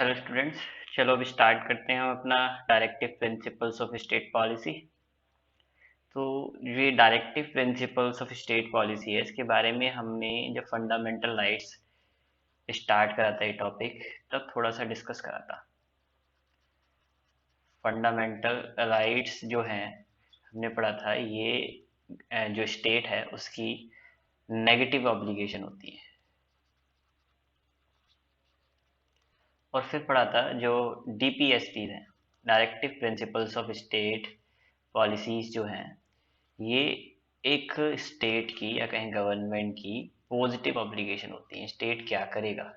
Hello students. चलो अब start करते हैं हम अपना directive principles of state policy. तो ये directive principles of state policy है, इसके बारे में हमने जब फंडामेंटल राइट्स स्टार्ट करा था ये टॉपिक, तब थोड़ा सा डिस्कस करा था। फंडामेंटल राइट्स जो हैं हमने पढ़ा था, ये जो स्टेट है उसकी नेगेटिव ऑब्लिगेशन होती है। और फिर पढ़ा था जो डीपीएसपी हैं, directive principles of state policies जो हैं, ये एक स्टेट की या कहीं गवर्नमेंट की पॉजिटिव ऑब्लिगेशन होती है। स्टेट क्या करेगा,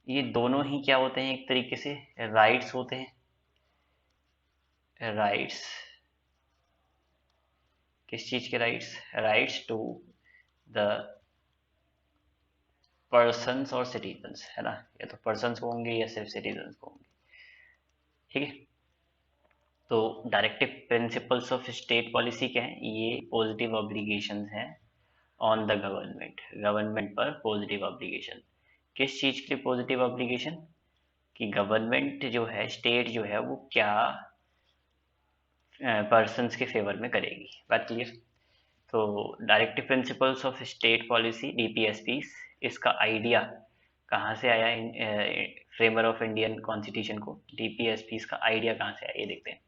ये दोनों ही क्या होते हैं, एक तरीके से राइट्स होते हैं। राइट्स किस चीज के rights? Rights to the persons और सिटीजन्स, है ना। या तो पर्सन्स को होंगे या सिर्फ सिटीजन्स को होंगे, ठीक है। तो directive principles of state policy क्या है? ये पॉजिटिव ऑब्लिगेशंस हैं ऑन द गवर्नमेंट, गवर्नमेंट पर पॉजिटिव ऑब्लिगेशन। किस चीज के लिए पॉजिटिव ऑब्लिगेशन? कि गवर्नमेंट जो है, स्टेट जो है, वो क्या पर्सन्स के फेवर में करेगी। बात क्लियर? तो directive principles of state policy DPSP, इसका आइडिया कहाँ से आया? फ्रेमर ऑफ इंडियन कॉन्स्टिट्यूशन को डीपीएसपी का आइडिया कहाँ से आया, ये देखते हैं।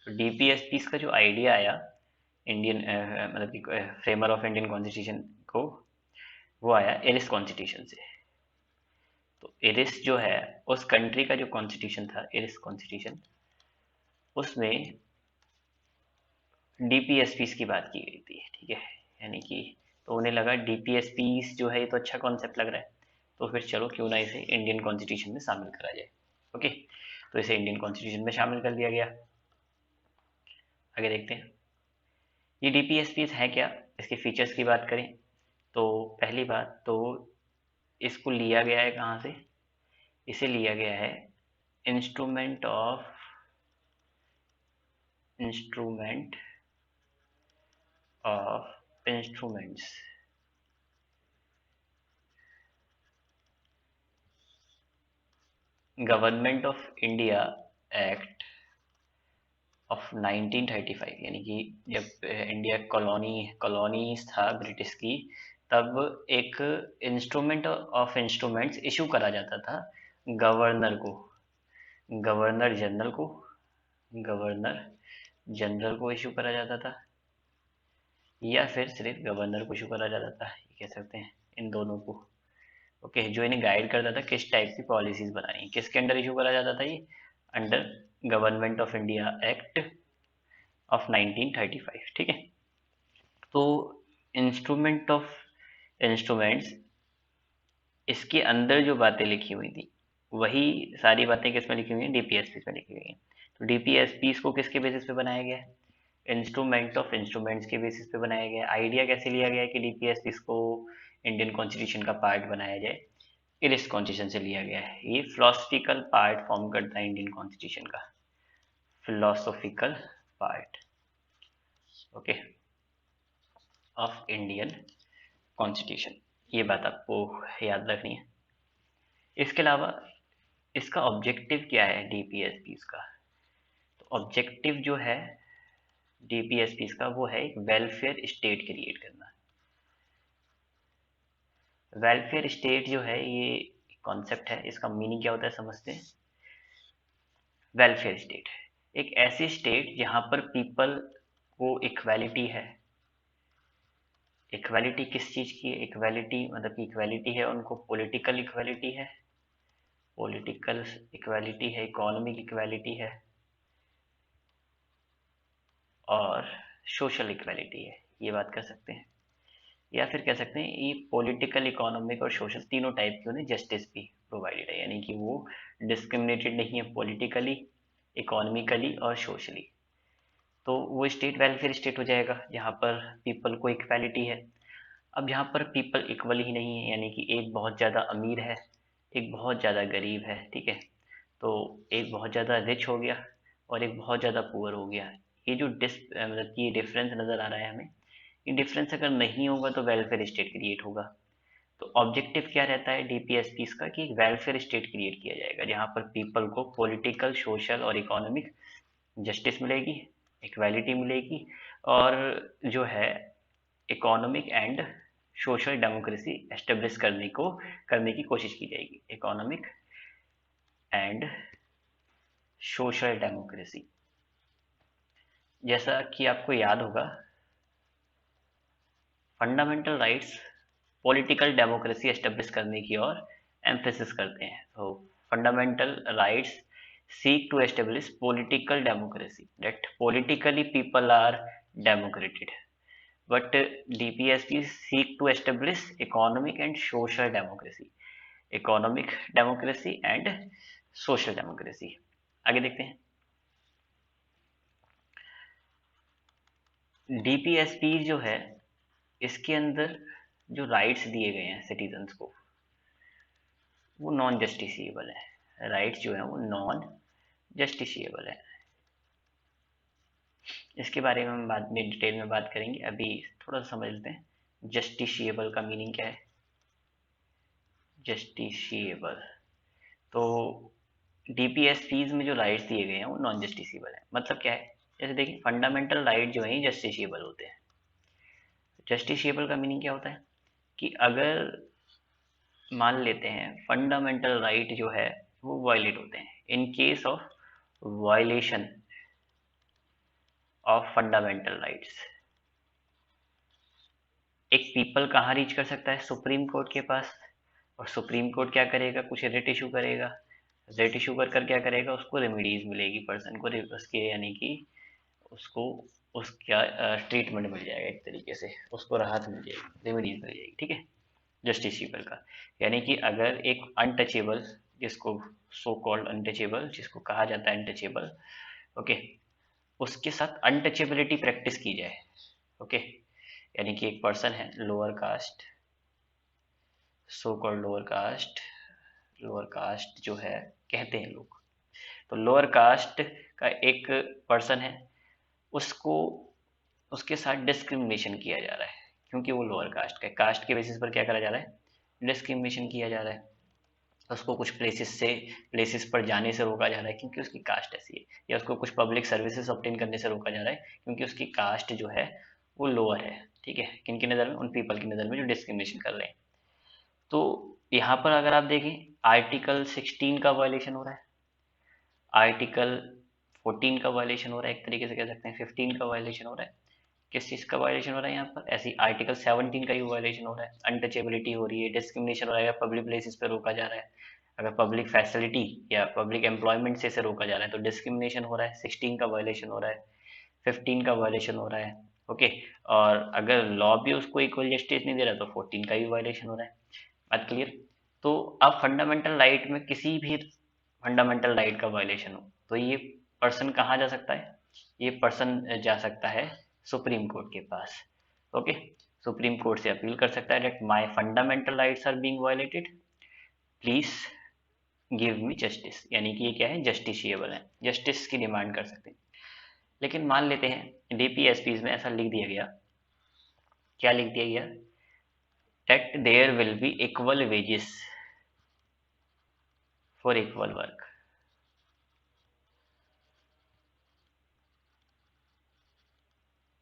तो डीपीएसपी का जो आइडिया आया इंडियन मतलब कि फ्रेमर ऑफ इंडियन कॉन्स्टिट्यूशन को, वो आया एरिस कॉन्स्टिट्यूशन से। तो एरिस जो है, उस कंट्री का जो कॉन्स्टिट्यूशन था, एरिस कॉन्स्टिट्यूशन, उसमें डीपीएसपीस की बात की गई थी, ठीक है। यानी कि तो उन्हें लगा डीपीएसपीस जो है ये तो अच्छा कॉन्सेप्ट लग रहा है, तो फिर चलो क्यों ना इसे इंडियन कॉन्स्टिट्यूशन में शामिल करा जाए। ओके, तो इसे इंडियन कॉन्स्टिट्यूशन में शामिल कर दिया गया। आगे देखते हैं ये डीपीएसपीस है क्या, इसके फीचर्स की बात करें तो पहली बात तो इसको लिया गया है कहाँ से? इसे लिया गया है instrument of instruments, government of India act of 1935। यानी कि जब इंडिया कॉलोनीज था ब्रिटिश की, तब एक इंस्ट्रूमेंट ऑफ इंस्ट्रूमेंट्स इशू करा जाता था गवर्नर को, गवर्नर जनरल को, गवर्नर जनरल को इशू करा जाता था, या फिर सिर्फ गवर्नर को इशू करा जाता था, ये कह सकते हैं इन दोनों को। ओके, जो इन्हें गाइड करता था किस टाइप की पॉलिसीज बनानी है, किसके अंडर इशू करा जाता था ये? Under government of India act of 1935, ठीक है। तो इंस्ट्रूमेंट ऑफ इंस्ट्रूमेंट्स, इसके अंदर जो बातें लिखी हुई थी, वही सारी बातें किसमें लिखी हुई हैं? डीपीएसपी में लिखी हुई हैं। तो डीपीएसपी को किसके बेसिस पे बनाया गया है? इंस्ट्रूमेंट ऑफ इंस्ट्रूमेंट्स के बेसिस पे बनाया गया है। आइडिया कैसे लिया गया है कि डीपीएसपी को इंडियन कॉन्स्टिट्यूशन का पार्ट बनाया जाए? इरिस कॉन्स्टिट्यूशन से लिया गया है। ये फिलोसफिकल पार्ट फॉर्म करता है इंडियन कॉन्स्टिट्यूशन का, philosophical part, okay, of Indian constitution. ये बात आपको याद रखनी है। इसके अलावा इसका ऑब्जेक्टिव क्या है डीपीएसपी का? तो ऑब्जेक्टिव जो है डीपीएसपी का, वो है एक वेलफेयर स्टेट क्रिएट करना। वेलफेयर स्टेट जो है, ये कॉन्सेप्ट है, इसका मीनिंग क्या होता है समझते हैं। वेलफेयर स्टेट एक ऐसी स्टेट जहां पर पीपल को इक्वालिटी है। इक्वालिटी किस चीज की है? इक्वालिटी मतलब कि इक्वालिटी है उनको, पॉलिटिकल इक्वालिटी है, पॉलिटिकल इक्वालिटी है, इकोनॉमिक इक्वालिटी है, और सोशल इक्वालिटी है, ये बात कर सकते हैं। या फिर कह सकते हैं ये पॉलिटिकल, इकोनॉमिक और सोशल तीनों टाइप की उन्हें जस्टिस भी प्रोवाइडेड है। यानी कि वो डिस्क्रिमिनेटेड नहीं है, पॉलिटिकली, इकोनॉमिकली और सोशली। तो वो स्टेट वेलफेयर स्टेट हो जाएगा जहाँ पर पीपल को इक्वालिटी है। अब यहाँ पर पीपल इक्वल ही नहीं है, यानी कि एक बहुत ज़्यादा अमीर है, एक बहुत ज़्यादा गरीब है, ठीक है। तो एक बहुत ज़्यादा रिच हो गया और एक बहुत ज़्यादा पुअर हो गया। ये जो मतलब कि ये डिफरेंस नज़र आ रहा है हमें, ये डिफरेंस अगर नहीं होगा तो वेलफेयर स्टेट क्रिएट होगा। तो ऑब्जेक्टिव क्या रहता है डीपीएसपीज का कि एक वेलफेयर स्टेट क्रिएट किया जाएगा जहाँ पर पीपल को पॉलिटिकल, सोशल और इकोनॉमिक जस्टिस मिलेगी, इक्वालिटी मिलेगी, और जो है economic and social democracy establish करने की कोशिश की जाएगी। इकोनॉमिक एंड सोशल डेमोक्रेसी, जैसा कि आपको याद होगा fundamental rights political democracy establish करने की ओर एम्फेसिस करते हैं। तो fundamental rights seek to establish political democracy, that politically people are democrated, but DPSP seek to establish economic and social democracy, economic democracy and social democracy। आगे देखते हैं। DPSP जो है इसके अंदर जो राइट्स दिए गए हैं सिटीजन्स को वो नॉन जस्टिसिएबल है। राइट्स जो है वो नॉन जस्टिसिएबल है। इसके बारे में हम बाद में डिटेल में बात करेंगे, अभी थोड़ा सा समझ लेते हैं जस्टिसिएबल का मीनिंग क्या है। जस्टिसिएबल, तो डीपीएसपीज में जो राइट्स दिए गए हैं वो नॉन जस्टिसिएबल है। मतलब क्या है, जैसे देखिए फंडामेंटल राइट जो है जस्टिसिएबल होते हैं। जस्टिसिएबल का मीनिंग क्या होता है कि अगर मान लेते हैं फंडामेंटल राइट जो है वो वायलेट होते हैं, इन case of violation of fundamental rights, एक पीपल कहाँ रीच कर सकता है, सुप्रीम कोर्ट के पास। और सुप्रीम कोर्ट क्या करेगा, कुछ रेट इशू करेगा। रेट इशू कर क्या करेगा, उसको रेमिडीज मिलेगी पर्सन को, उसके यानी कि उसको उसका ट्रीटमेंट मिल जाएगा, एक तरीके से उसको राहत मिल जाएगी, रेमिडीज मिल जाएगी। ठीक है, जस्टिसिएबल का यानी कि अगर एक अनटचेबल, जिसको सो कॉल्ड अनटचेबल, जिसको कहा जाता है अनटचेबल, ओके, उसके साथ अनटचेबिलिटी प्रैक्टिस की जाए। ओके, यानी कि एक पर्सन है lower caste, so called lower caste जो है कहते हैं लोग, तो लोअर कास्ट का एक पर्सन है, उसको उसके साथ डिस्क्रिमिनेशन किया जा रहा है क्योंकि वो लोअर कास्ट का है। कास्ट के बेसिस पर क्या करा जा रहा है, डिस्क्रिमिनेशन किया जा रहा है। उसको कुछ प्लेसेस पर जाने से रोका जा रहा है क्योंकि उसकी कास्ट ऐसी है, या उसको कुछ पब्लिक सर्विसेज ऑब्टेन करने से रोका जा रहा है क्योंकि उसकी कास्ट जो है वो लोअर है। ठीक है, किन की नज़र में, उन पीपल की नज़र में जो डिस्क्रिमिनेशन कर रहे हैं। तो यहाँ पर अगर आप देखें आर्टिकल 16 का वायलेशन हो रहा है, आर्टिकल 14 का वायलेशन हो रहा है, एक तरीके से कह सकते हैं 15 का वायलेशन हो रहा है। किस चीज़ का वायलेशन हो रहा है यहाँ पर, ऐसी आर्टिकल 17 का ही वायलेशन हो रहा है। अनटचेबिलिटी हो रही है, डिस्क्रिमिनेशन हो रहा है, पब्लिक प्लेसेस पे रोका जा रहा है, अगर पब्लिक फैसिलिटी या पब्लिक एम्प्लॉयमेंट से रोका जा रहा है तो डिस्क्रिमिनेशन हो रहा है। 16 का वायलेशन हो रहा है, 15 का वायलेशन हो रहा है। ओके, और अगर लॉ भी उसको इक्वल जस्टिस नहीं दे रहा तो 14 का भी वायलेशन हो रहा है। बात क्लियर। तो अब फंडामेंटल राइट में किसी भी फंडामेंटल राइट का वायलेशन हो तो ये पर्सन कहाँ जा सकता है, ये पर्सन जा सकता है सुप्रीम कोर्ट के पास। ओके, सुप्रीम कोर्ट से अपील कर सकता है that my fundamental rights are being violated, please give me justice, यानी कि ये क्या है, जस्टिसिएबल है, जस्टिस की डिमांड कर सकते हैं। लेकिन मान लेते हैं डीपीएसपीज में ऐसा लिख दिया गया, क्या लिख दिया गया, that there will be equal wages for equal work.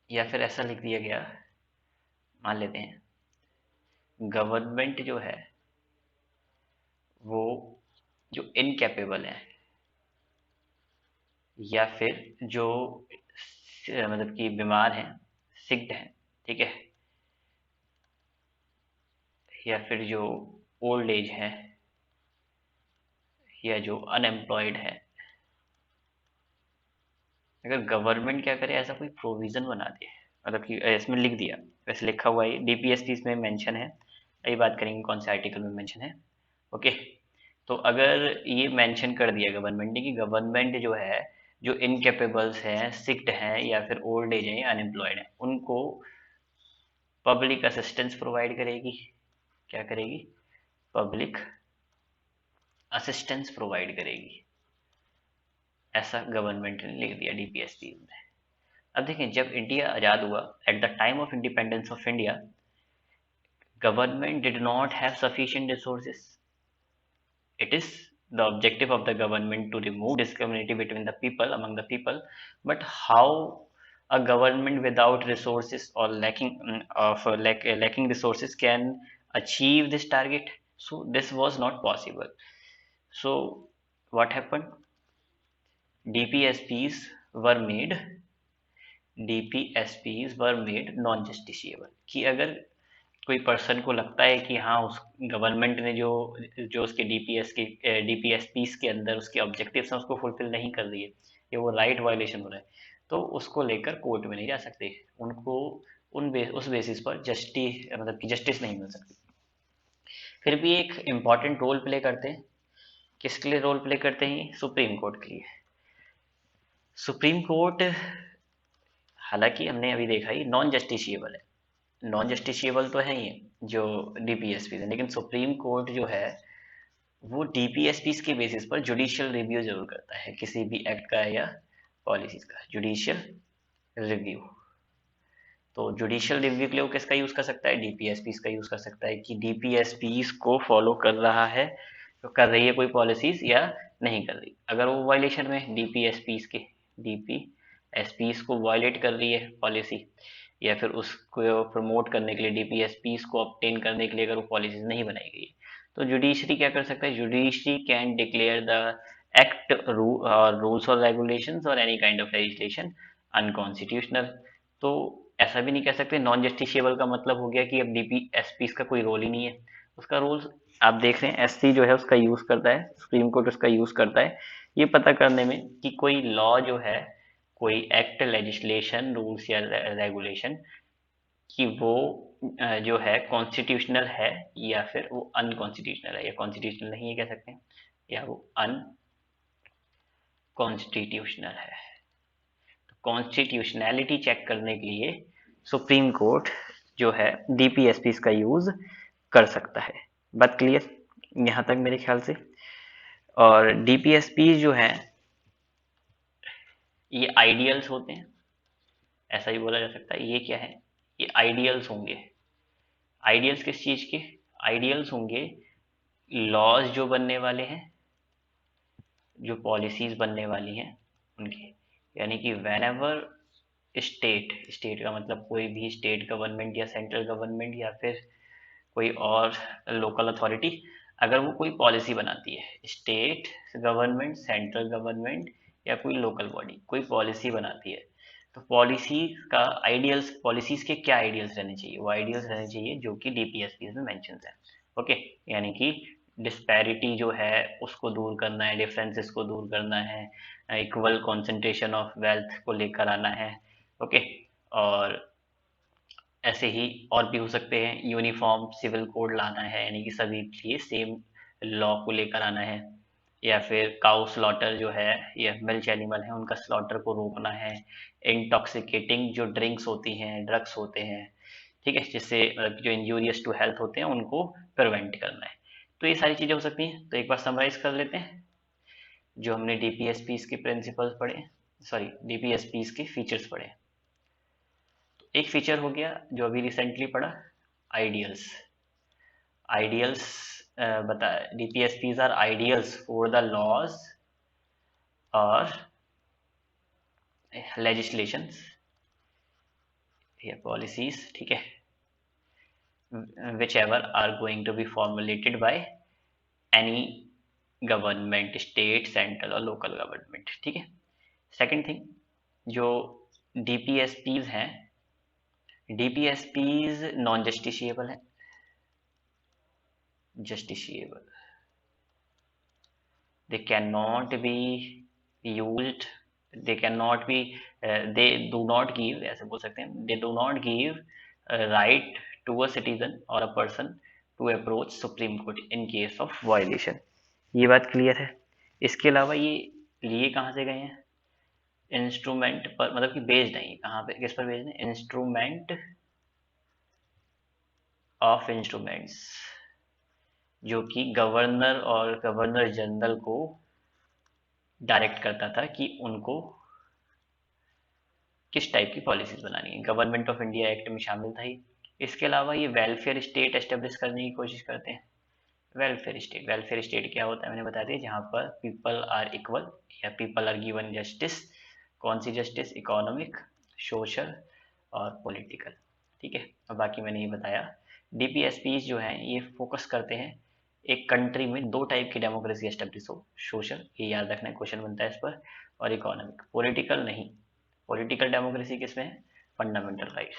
या फिर ऐसा लिख दिया गया, मान लेते हैं गवर्नमेंट जो है वो जो इनकैपेबल है या फिर जो मतलब कि बीमार हैं, सिक्ड हैं, ठीक है, या फिर जो ओल्ड एज है या जो अनएम्प्लॉयड है, अगर गवर्नमेंट क्या करे, ऐसा कोई प्रोविज़न बना दे, मतलब कि इसमें लिख दिया, वैसे लिखा हुआ है डीपीएसपी इसमें मेंशन है, यही बात करेंगे कौन से आर्टिकल में मेंशन है। ओके, तो अगर ये मेंशन कर दिया गवर्नमेंट ने कि गवर्नमेंट जो है जो इनकेपेबल्स हैं, सिक्ड हैं या फिर ओल्ड एज हैं या अनएम्प्लॉयड हैं, उनको पब्लिक असिस्टेंस प्रोवाइड करेगी। क्या करेगी, पब्लिक असिस्टेंस प्रोवाइड करेगी, ऐसा गवर्नमेंट ने लिख दिया डीपीएसपी में। अब देखें जब इंडिया आज़ाद हुआ, at the time of independence of India, Government did not have sufficient resources. It is the objective of the government to remove discrimination between the people among the people, but how a government without resources or lacking resources can achieve this target? So this was not possible. So what happened? DPSPs were made DPSPs were made non justiciable, कि अगर कोई person को लगता है कि हाँ उस government ने जो जो उसके डीपीएसपीस के अंदर उसके ऑब्जेक्टिव्स हैं उसको फुलफिल नहीं कर रही है, या वो राइट वायलेशन हो रहा है, तो उसको लेकर कोर्ट में नहीं जा सकते, उनको उस बेसिस पर मतलब कि जस्टिस नहीं मिल सकती। फिर भी एक इम्पॉर्टेंट रोल प्ले करते हैं। किसके लिए रोल प्ले करते हैं? सुप्रीम कोर्ट के लिए। सुप्रीम कोर्ट, हालांकि हमने अभी देखा ही नॉन जस्टिसिएबल है, नॉन जस्टिसिएबल तो है ही जो डीपीएसपी है, लेकिन सुप्रीम कोर्ट जो है वो डीपीएसपीस के बेसिस पर जुडिशियल रिव्यू जरूर करता है किसी भी एक्ट का या पॉलिसीज का, जुडिशियल रिव्यू। तो जुडिशियल रिव्यू के लिए वो किसका यूज कर सकता है? डीपीएसपीस का यूज कर सकता है कि डीपीएसपीस को फॉलो कर रहा है, तो कर रही है कोई पॉलिसीज या नहीं कर रही। अगर वो वायलेशन में डीपीएसपीस को वायलेट कर रही है पॉलिसी, या फिर उसको प्रमोट करने के लिए डीपीएसपीस को ऑब्टेन करने के लिए अगर वो पॉलिसीज नहीं बनाई गई, तो जुडिशरी क्या कर सकता है? Judiciary can declare the act rules और रेगुलेशंस और any kind of legislation unconstitutional. तो ऐसा भी नहीं कह सकते नॉन जस्टिसिएबल का मतलब हो गया कि अब डीपीएसपीस का कोई रोल ही नहीं है। उसका रोल आप देख रहे हैं एससी जो है उसका यूज करता है, सुप्रीम कोर्ट उसका यूज करता है ये पता करने में कि कोई लॉ जो है, कोई एक्ट, लेजिस्लेशन, रूल्स या रेगुलेशन कि वो जो है कॉन्स्टिट्यूशनल है या फिर वो अनकॉन्स्टिट्यूशनल है, या कॉन्स्टिट्यूशनल नहीं है कह सकते हैं, या वो अनकॉन्स्टिट्यूशनल है। कॉन्स्टिट्यूशनैलिटी चेक करने के लिए सुप्रीम कोर्ट जो है डीपीएसपीस का यूज कर सकता है। बात क्लियर यहाँ तक मेरे ख्याल से? और डीपीएसपी जो है ये आइडियल्स होते हैं, ऐसा ही बोला जा सकता है। ये क्या है? ये आइडियल्स होंगे। आइडियल्स किस चीज के? आइडियल्स होंगे लॉज जो बनने वाले हैं, जो पॉलिसीज बनने वाली हैं उनके, यानी कि व्हेनेवर स्टेट का मतलब कोई भी स्टेट गवर्नमेंट या सेंट्रल गवर्नमेंट या फिर कोई और लोकल अथॉरिटी अगर वो कोई पॉलिसी बनाती है, स्टेट गवर्नमेंट, सेंट्रल गवर्नमेंट या कोई लोकल बॉडी कोई पॉलिसी बनाती है, तो पॉलिसी का आइडियल्स, पॉलिसीज के क्या आइडियल्स रहने चाहिए? वो आइडियल्स रहने चाहिए जो कि डीपीएसपी में मेंशन है। ओके, यानी कि डिस्पैरिटी जो है उसको दूर करना है, डिफरेंसेस को दूर करना है, इक्वल कंसंट्रेशन ऑफ वेल्थ को लेकर आना है। ओके, और ऐसे ही और भी हो सकते हैं, यूनिफॉर्म सिविल कोड लाना है, यानी कि सभी के लिए सेम लॉ को लेकर आना है, या फिर काउ स्लॉटर जो है या मिल्क एनिमल है उनका स्लॉटर को रोकना है, इंटॉक्सिकेटिंग जो ड्रिंक्स होती हैं, ड्रग्स होते हैं, ठीक है, जिससे जो इंजूरियस टू हेल्थ होते हैं उनको प्रिवेंट करना है। तो ये सारी चीज़ें हो सकती हैं। तो एक बार समराइज कर लेते हैं जो हमने डीपीएसपीस के प्रिंसिपल्स पढ़े, सॉरी डीपीएसपीस के फीचर्स पढ़े। एक फीचर हो गया जो अभी रिसेंटली पढ़ा, आइडियल्स। आइडियल्स बता, DPSPs are ideals for the laws और लेजिस्लेशंस या पॉलिसीज, ठीक है, whichever are going to be formulated by any government, state, central और लोकल गवर्नमेंट, ठीक है। सेकंड थिंग, जो डीपीएसपीज हैं, डीपीएसपीज नॉन जस्टिसिएबल है, justiciable, they cannot be used, they cannot be they do not give, ऐसे बोल सकते हैं, they do not give a right to a citizen or a person to approach supreme court in case of violation। ये बात clear है। इसके अलावा ये लिए कहाँ से गए हैं? इंस्ट्रूमेंट पर, मतलब कि बेस्ड नहीं, कहाँ पे, किस पर बेस्ड है? इंस्ट्रूमेंट ऑफ इंस्ट्रूमेंट्स, जो कि गवर्नर और गवर्नर जनरल को डायरेक्ट करता था कि उनको किस टाइप की पॉलिसीज बनानी है। गवर्नमेंट ऑफ इंडिया एक्ट में शामिल था ही, इसके अलावा ये वेलफेयर स्टेट एस्टेब्लिश करने की कोशिश करते हैं। वेलफेयर स्टेट क्या होता है मैंने बता दिया, जहाँ पर पीपल आर इक्वल या पीपल आर गिवन जस्टिस। कौन सी जस्टिस? इकोनॉमिक, सोशल और पॉलिटिकल। ठीक है, और बाकी मैंने ये बताया। डीपीएसपी जो हैं ये फोकस करते हैं एक कंट्री में दो टाइप की डेमोक्रेसी एस्टेब्लिश हो, सोशल, ये याद रखना, क्वेश्चन बनता है इस पर, और इकोनॉमिक। पॉलिटिकल नहीं। पॉलिटिकल डेमोक्रेसी किसमें है? Fundamental rights.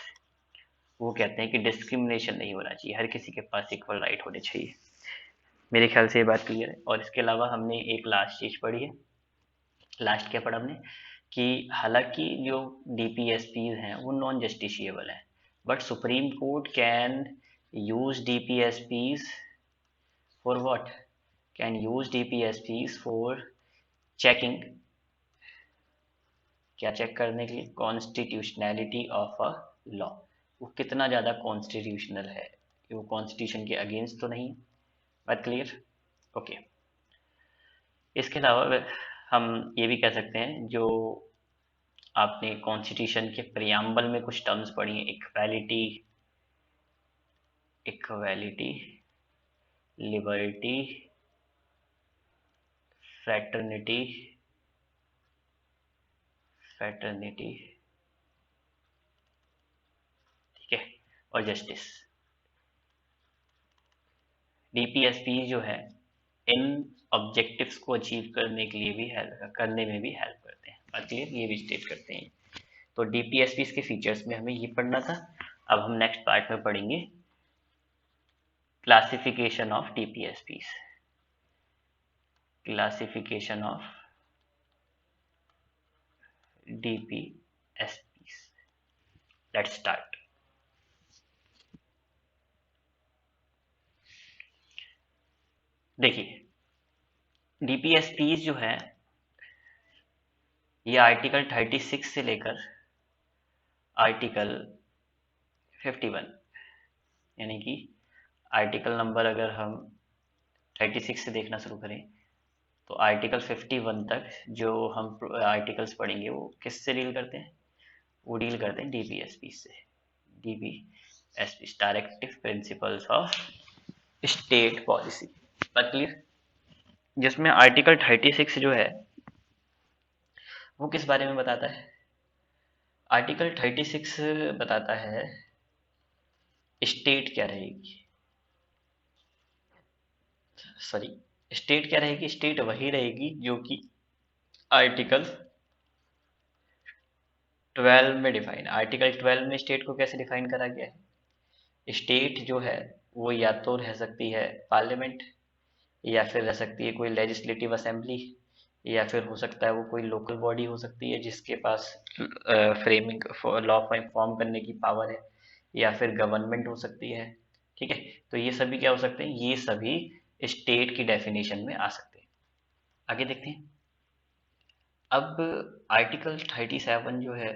वो कहते हैं कि डिस्क्रिमिनेशन नहीं होना चाहिए, हर किसी के पास इक्वल राइट होने चाहिए। मेरे ख्याल से ये बात क्लियर है। और इसके अलावा हमने एक लास्ट चीज पढ़ी है। लास्ट क्या पढ़ा हमने? कि हालांकि जो डीपीएसपीज हैं वो नॉन जस्टिशिएबल हैं, but supreme court can use DPSPs for what? Can use DPSPs for checking. क्या चेक करने के लिए? Constitutionality of a law. वो कितना ज़्यादा कॉन्स्टिट्यूशनल है, वो कॉन्स्टिट्यूशन के अगेंस्ट तो नहीं। बात क्लियर? ओके। इसके अलावा हम ये भी कह सकते हैं, जो आपने कॉन्स्टिट्यूशन के प्रियम्बल में कुछ टर्म्स पढ़ी हैं, इक्वालिटी, लिबर्टी, फ्रैटर्निटी, ठीक है, और जस्टिस। डीपीएसपी जो है इन ऑब्जेक्टिव्स को अचीव करने के लिए भी करने में भी हेल्प करते हैं। बात क्लियर? ये भी स्टेट करते हैं। तो डीपीएसपी के फीचर्स में हमें ये पढ़ना था। अब हम नेक्स्ट पार्ट में पढ़ेंगे classification of DPSP. Classification of DPSP. Let's start. देखिए, डीपीएसपी जो है ये आर्टिकल 36 से लेकर आर्टिकल 51, यानी कि आर्टिकल नंबर अगर हम 36 से देखना शुरू करें तो आर्टिकल 51 तक जो हम आर्टिकल्स पढ़ेंगे वो किससे डील करते हैं? वो डील करते हैं डीपीएसपी से। DPSP, directive principles of state policy. बात क्लियर? जिसमें आर्टिकल 36 जो है वो किस बारे में बताता है? आर्टिकल 36 बताता है स्टेट क्या रहेगी, सॉरी, स्टेट क्या रहेगी? स्टेट वही रहेगी जो कि आर्टिकल 12 में डिफाइन। आर्टिकल 12 में स्टेट को कैसे डिफाइन करा गया है? स्टेट जो है वो या तो रह सकती है पार्लियामेंट, या फिर रह सकती है कोई लेजिस्लेटिव असेंबली, या फिर हो सकता है वो कोई लोकल बॉडी हो सकती है जिसके पास फ्रेमिंग लॉ फॉर्म करने की पावर है, या फिर गवर्नमेंट हो सकती है। ठीक है, तो ये सभी क्या हो सकते हैं? ये सभी स्टेट की डेफिनेशन में आ सकते हैं। आगे देखते हैं। अब आर्टिकल 37 जो है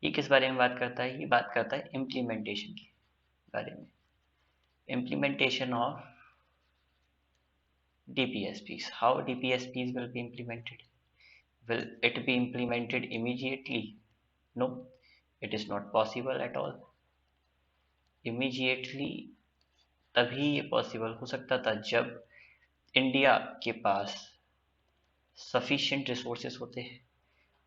ये किस बारे में बात करता है? ये बात करता है इम्प्लीमेंटेशन के बारे में। Implementation of DPSPs. How DPSPs will be implemented? Will it be implemented immediately? No, it is not possible at all. Immediately तभी ये पॉसिबल हो सकता था जब इंडिया के पास sufficient resources होते हैं।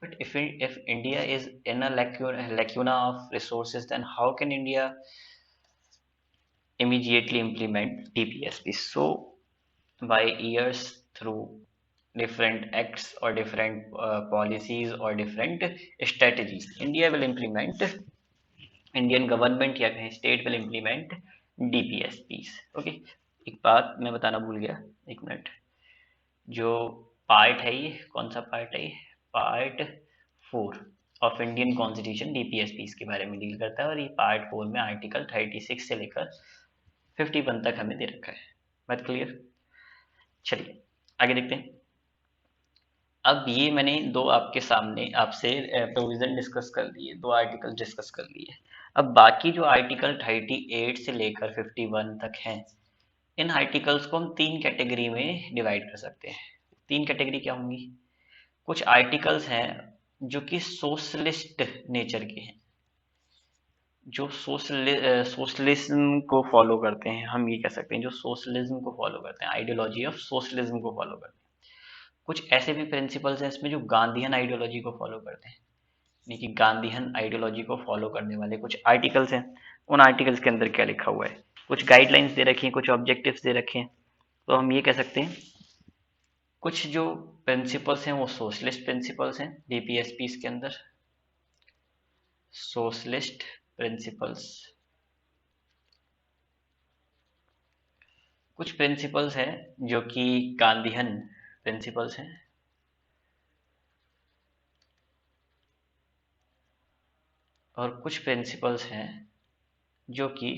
But if India is in a lacuna of resources, then how can India immediately implement DPSP? So by years, through different acts or different policies or different strategies, India will implement, Indian government या कहीं state will implement DPSPs. Okay, एक बात मैं बताना भूल गया, एक minute. जो पार्ट है ये कौन सा पार्ट है? पार्ट 4 ऑफ इंडियन कॉन्स्टिट्यूशन डीपीएसपीस के बारे में डील करता है, और ये पार्ट 4 में आर्टिकल 36 से लेकर 51 तक हमें दे रखा है। बात क्लियर? चलिए आगे देखते हैं। अब ये मैंने दो आपके सामने आपसे प्रोविजन डिस्कस कर लिए, दो आर्टिकल डिस्कस कर लिए। अब बाकी जो आर्टिकल 38 से लेकर 51 तक हैं, इन आर्टिकल्स को हम तीन कैटेगरी में डिवाइड कर सकते हैं। तीन कैटेगरी क्या होंगी? कुछ आर्टिकल्स हैं जो कि सोशलिस्ट नेचर के हैं, जो सोशलिज्म को फॉलो करते हैं, हम ये कह सकते हैं जो सोशलिज्म को फॉलो करते हैं, आइडियोलॉजी ऑफ सोशलिज्म को फॉलो करते हैं। कुछ ऐसे भी प्रिंसिपल्स हैं इसमें जो गांधीयन आइडियोलॉजी को फॉलो करते हैं, यानी कि गांधीयन आइडियोलॉजी को फॉलो करने वाले कुछ आर्टिकल्स हैं। उन आर्टिकल्स के अंदर क्या लिखा हुआ है, कुछ गाइडलाइंस दे रखी हैं, कुछ ऑब्जेक्टिव्स दे रखे हैं। तो हम ये कह सकते हैं कुछ जो प्रिंसिपल्स हैं वो सोशलिस्ट प्रिंसिपल्स हैं डीपीएसपीस के अंदर, सोशलिस्ट प्रिंसिपल्स। कुछ प्रिंसिपल्स हैं जो कि गांधीयन प्रिंसिपल्स हैं, और कुछ प्रिंसिपल्स हैं जो कि